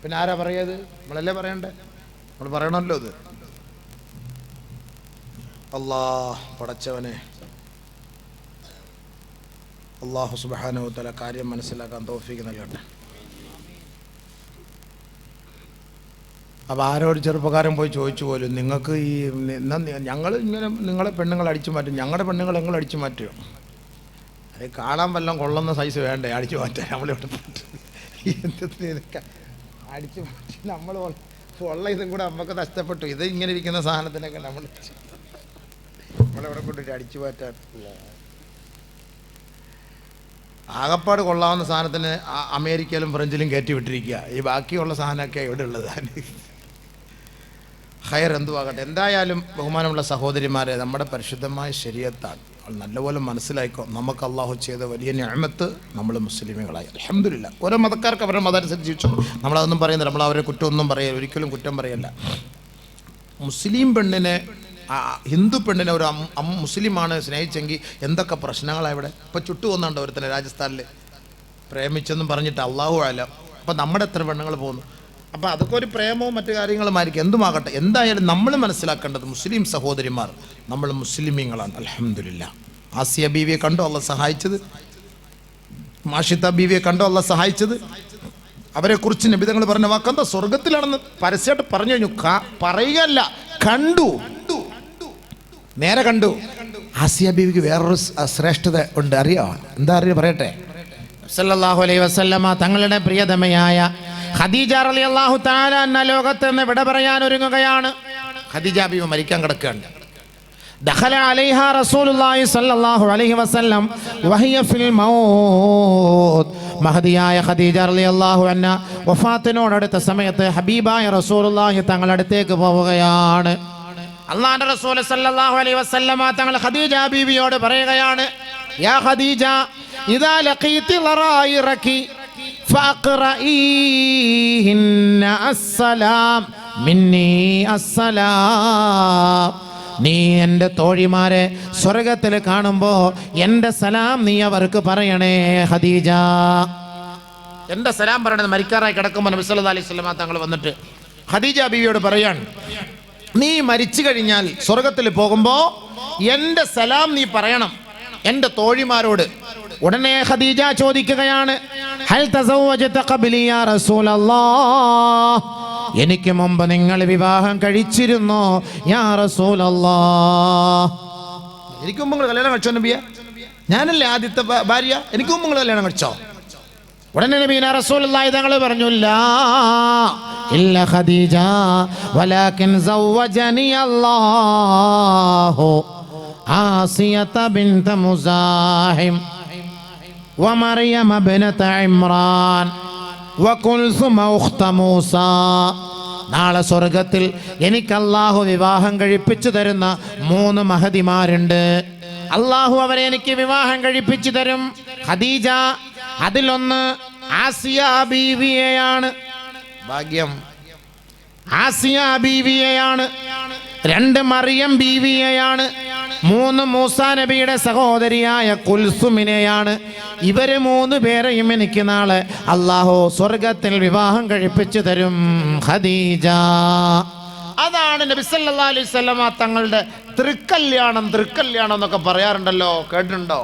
പിന്നെ ആരാ പറയത്? നമ്മളല്ലേ പറയണ്ടേ? നമ്മൾ പറയണമല്ലോ ഇത്. അല്ലാഹ് പടച്ചവനെ, അല്ലാഹു സുബ്ഹാനഹു വ തആല കാര്യം മനസ്സിലാക്കാൻ തൗഫീഖ് നൽകട്ടെ. അപ്പോൾ ആരോട് ചെറുപ്പക്കാരൻ പോയി ചോദിച്ചു പോലും, നിങ്ങൾക്ക് ഈ ഞങ്ങൾ ഇങ്ങനെ നിങ്ങളെ പെണ്ണുങ്ങൾ അടിച്ചു മാറ്റും, ഞങ്ങളുടെ പെണ്ണുങ്ങൾ ഞങ്ങൾ അടിച്ചു മാറ്റുമോ? അത് കാണാൻ വല്ലതും കൊള്ളുന്ന സൈസ് വേണ്ടേ അടിച്ചു മാറ്റാൻ? നമ്മളിവിടെ എന്തൊക്കെ അടിച്ചു മാറ്റി നമ്മൾ ഉള്ള ഇതും കൂടെ നമുക്ക് നഷ്ടപ്പെട്ടു. ഇത് ഇങ്ങനെ ഇരിക്കുന്ന സാധനത്തിനൊക്കെ നമ്മളെവിടെ കൊണ്ടിട്ട് അടിച്ചു മാറ്റാൻ? ആകപ്പാട് കൊള്ളാവുന്ന സാധനത്തിന് അമേരിക്കയിലും ഫ്രഞ്ചിലും കയറ്റി വിട്ടിരിക്കുക. ഈ ബാക്കിയുള്ള സാധനമൊക്കെ ഇവിടെ ഉള്ളത്. ഹയർ എന്തുവാകട്ടെ. എന്തായാലും ബഹുമാനമുള്ള സഹോദരിമാരെ, നമ്മുടെ പരിശുദ്ധമായ ശരീഅത്താണ്. നല്ലപോലെ മനസ്സിലായിക്കോ, നമുക്ക് അള്ളാഹു ചെയ്ത വലിയ നിഅമത്ത് നമ്മൾ മുസ്ലിമുകളായി. അൽഹംദുലില്ലാ. ഓരോ മതക്കാർക്ക് അവരുടെ മതം അനുസരിച്ച് ജീവിച്ചു. നമ്മളതൊന്നും പറയുന്നില്ല, നമ്മൾ അവരെ കുറ്റമൊന്നും പറയില്ല, ഒരിക്കലും കുറ്റം പറയല്ല. മുസ്ലിം പെണ്ണിനെ ഹിന്ദു പെണ്ണിനെ ഒരു മുസ്ലിമാണ് സ്നേഹിച്ചെങ്കിൽ എന്തൊക്കെ പ്രശ്നങ്ങളാണ് ഇവിടെ. ഇപ്പോൾ ചുട്ടു കൊന്നുണ്ട് ഒരുത്തന്നെ രാജസ്ഥാനിൽ, പ്രേമിച്ചെന്നും പറഞ്ഞിട്ട് അള്ളാഹു ആലം. അപ്പോൾ നമ്മുടെ എത്ര പെണ്ണുങ്ങൾ പോകുന്നു. അപ്പോൾ അതൊക്കെ ഒരു പ്രേമവും മറ്റു കാര്യങ്ങളുമായിരിക്കും. എന്തുമാകട്ടെ, എന്തായാലും നമ്മൾ മനസ്സിലാക്കേണ്ടത് മുസ്ലിം സഹോദരിമാർ നമ്മൾ മുസ്ലിമീങ്ങളാണ്. അൽഹംദുലില്ലാ. ആസിയ ബീവിയെ കണ്ടോ അള്ളാഹ് സഹായിച്ചത്? മാഷിത്ത ബീവിയെ കണ്ടോ അള്ളാഹ് സഹായിച്ചത്? അവരെക്കുറിച്ച് നബി തങ്ങൾ പറഞ്ഞ വാക്കെന്താ? സ്വർഗത്തിലാണെന്ന് പരസ്യമായിട്ട് പറഞ്ഞു കഴിഞ്ഞു. പറയുകയല്ല, കണ്ടു, നേരെ കണ്ടു. ആസിയ ബീവിക്ക് വേറൊരു ശ്രേഷ്ഠത ഉണ്ട്, അറിയാമോ? എന്താ അറിയാം, പറയട്ടെ. സല്ലല്ലാഹു അലൈഹി വസല്ലമ തങ്ങളുടെ പ്രിയതമയായ ഖദീജ റളിയല്ലാഹു തആല അന്ന ലോകത്ത് നിന്ന് വിട പറയാൻ ഒരുങ്ങുകയാണ്. ഖദീജ ബീവി മരിക്കാൻ കിടക്കുകയാണ്. ദഖല അലൈഹ റസൂലുള്ളാഹി സ്വല്ലല്ലാഹു അലൈഹി വസല്ലം വഹിയ ഫിൽ മൗത്ത്. മഹദിയായ ഖദീജ റളിയല്ലാഹു അൻഹ വഫാത്തിനോടടുത്ത സമയത്ത് ഹബീബായ റസൂലുള്ളാഹി തങ്ങളുടെ അടുത്തേക്ക് പോവുകയാണ്. അല്ലാഹുവിന്റെ റസൂൽ സല്ലല്ലാഹു അലൈഹി വസല്ലമ തങ്ങൾ ഖദീജ ബീവിയോട് പറയുകയാണ്, യാ ഖദീജ ഇദാ ലഖീതി ലറായിറകി ഫഖറഈഹിന്ന അസ്സലാം മിന്നി അസ്സലാം. നീ എൻ്റെ തോഴിമാരെ സ്വർഗത്തിൽ കാണുമ്പോൾ എൻ്റെ സലാം നീ അവർക്ക് പറയണേ ഖദീജ. എൻ്റെ സലാം പറയണത് മരിക്കാറായി കിടക്കുമ്പോൾ നബി സല്ലല്ലാഹു അലൈഹി വസല്ലമ തങ്ങൾ വന്നിട്ട് ഖദീജ ബീവിയോട് പറയാൻ, നീ മരിച്ചു കഴിഞ്ഞാൽ സ്വർഗത്തിൽ പോകുമ്പോൾ എൻ്റെ സലാം നീ പറയണം എൻ്റെ തോഴിമാരോട്. ഉടനെ ഖദീജ ചോദിക്കുകയാണ്, ഹൽ തസവ്വജത ഖബ്ലി യാ റസൂലല്ലാഹ്, എനിക്ക് മുമ്പ് നിങ്ങൾ വിവാഹം കഴിച്ചിരുന്നോ യാ റസൂലല്ലാഹ്? എനിക്ക് മുമ്പ് നിങ്ങൾ കല്യാണം കഴിച്ചോ നബിയെ? ഞാനല്ലേ ആദ്യത്തെ ഭാര്യ, എനിക്ക് മുമ്പ് നിങ്ങൾ കല്യാണം കഴിച്ചോ? ഉടനെ നബീന റസൂലുള്ളാഹി തങ്ങൾ പറഞ്ഞു, ലാ ഇല്ല ഖദീജ വലാകിൻ സവ്വജനി അല്ലാഹു ആസിയത ബിൻത മുസാഹിം വമറിയം ബിനത ഇമ്രാൻ വകുൽസുമ ഉഖ്ത മൂസ. നാളെ സ്വർഗത്തിൽ എനിക്ക് അല്ലാഹു വിവാഹം കഴിപ്പിച്ചു തരുന്ന 3 മഹദിമാരുണ്ട്. അല്ലാഹു അവരെ എനിക്ക് വിവാഹം കഴിപ്പിച്ചു തരും ഖദീജ. അതിലൊന്ന് ആസിയ ബീവിയെയാണ്, ഭാഗ്യം, ആസിയ ബീവിയെയാണ്. 2 മറിയം ബീവിയെയാണ്. 3 മൂസാ നബിയുടെ സഹോദരിയായ കുൽസുമിനെയാണ്. ഇവര് 3 പേരെയും എനിക്ക് നാളെ അല്ലാഹു സ്വർഗത്തിൽ വിവാഹം കഴിപ്പിച്ചു തരും ഖദീജ. അതാണ് നബി സല്ലല്ലാഹു അലൈഹി വസല്ലമ തങ്ങളുടെ തൃക്കല്യാണം. തൃക്കല്യാണം എന്നൊക്കെ പറയാറുണ്ടല്ലോ, കേട്ടിട്ടുണ്ടോ?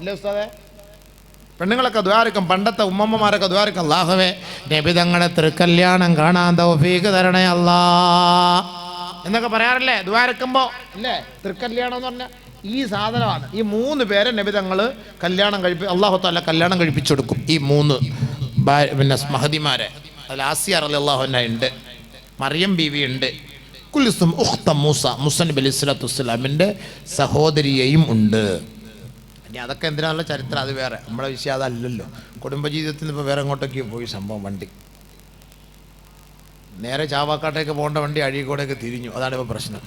ഇല്ല ഉസ്താദേ? പെണ്ണുങ്ങളൊക്കെ ദ്വാരക്കും, പണ്ടത്തെ ഉമ്മമ്മമാരൊക്കെ ദ്വാരക്കും, അല്ലാഹുവേ നബി തങ്ങളുടെ തൃക്കല്യാണം കാണാൻ തൗഫീഖ് തരണേ അല്ലാ എന്നൊക്കെ പറയാറില്ലേ ദ്വാരക്കുമ്പോൾ? ഇല്ലേ തൃക്കല്യാണം എന്ന് പറഞ്ഞാൽ ഈ സാധനമാണ്. ഈ 3 പേരെ നബി തങ്ങൾ അല്ലാഹു തആല കല്യാണം കഴിപ്പിച്ചെടുക്കും. ഈ 3 പിന്നെ മഹദിമാരെ. അതിൽ ആസിയ റളിയല്ലാഹു അൻഹ ഉണ്ട്, മറിയം ബീവി ഉണ്ട്, കുൽസും ഉഖ്ത മൂസ, മൂസ നബി അലൈഹി സ്വലാത്തു വസ്സലാമിൻ്റെ സഹോദരിയെയും ഉണ്ട്. ഇനി അതൊക്കെ എന്തിനാണുള്ള ചരിത്രം, അത് വേറെ. നമ്മളെ വിഷയം അതല്ലല്ലോ. കുടുംബജീവിതത്തിൽ നിന്ന് ഇപ്പോൾ വേറെ എങ്ങോട്ടൊക്കെയോ പോയി സംഭവം. വണ്ടി നേരെ ചാവക്കാട്ടേക്ക് പോകേണ്ട വണ്ടി അഴീക്കോടേക്ക് തിരിഞ്ഞു. അതാണ് ഇപ്പോൾ പ്രശ്നം.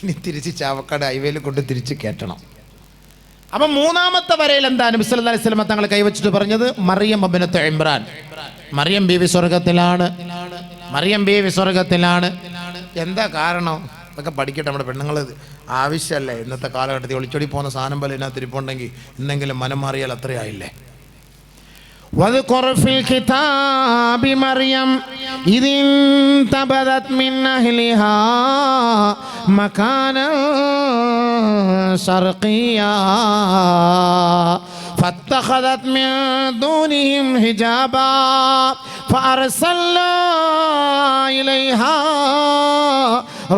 ഇനി തിരിച്ച് ചാവക്കാട് ഹൈവേയിൽ കൊണ്ട് തിരിച്ച് കയറ്റണം. അപ്പം 3ാമത്തെ വരയിൽ എന്താ നബി സല്ലല്ലാഹു അലൈഹി വസല്ലം തങ്ങൾ കൈവച്ചിട്ട് പറഞ്ഞത്? മറിയം ഇബ്നത്ത് ഇമ്രാൻ, മറിയം ബീവി സ്വർഗത്തിലാണ്, മറിയം ബീവി സ്വർഗത്തിലാണ്. എന്താ കാരണം? അതൊക്കെ പഠിക്കട്ടെ. നമ്മുടെ പെണ്ണുങ്ങൾ ആവശ്യമല്ലേ ഇന്നത്തെ കാലഘട്ടത്തിൽ. ഒളിച്ചോടി പോകുന്ന സാധനം പോലെ ഇതിനകത്ത് ഇരിപ്പുണ്ടെങ്കിൽ ഇന്നെങ്കിലും മനം മാറിയാൽ അത്രയായില്ലേ. واذكر في الكتاب مريم إذ انتبذت من أهلها مكانا شرقيا فاتخذت من دونهم حجابا فأرسلنا إليها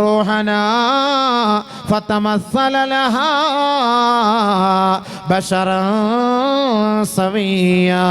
روحنا فتمثل لها بشرا سويا.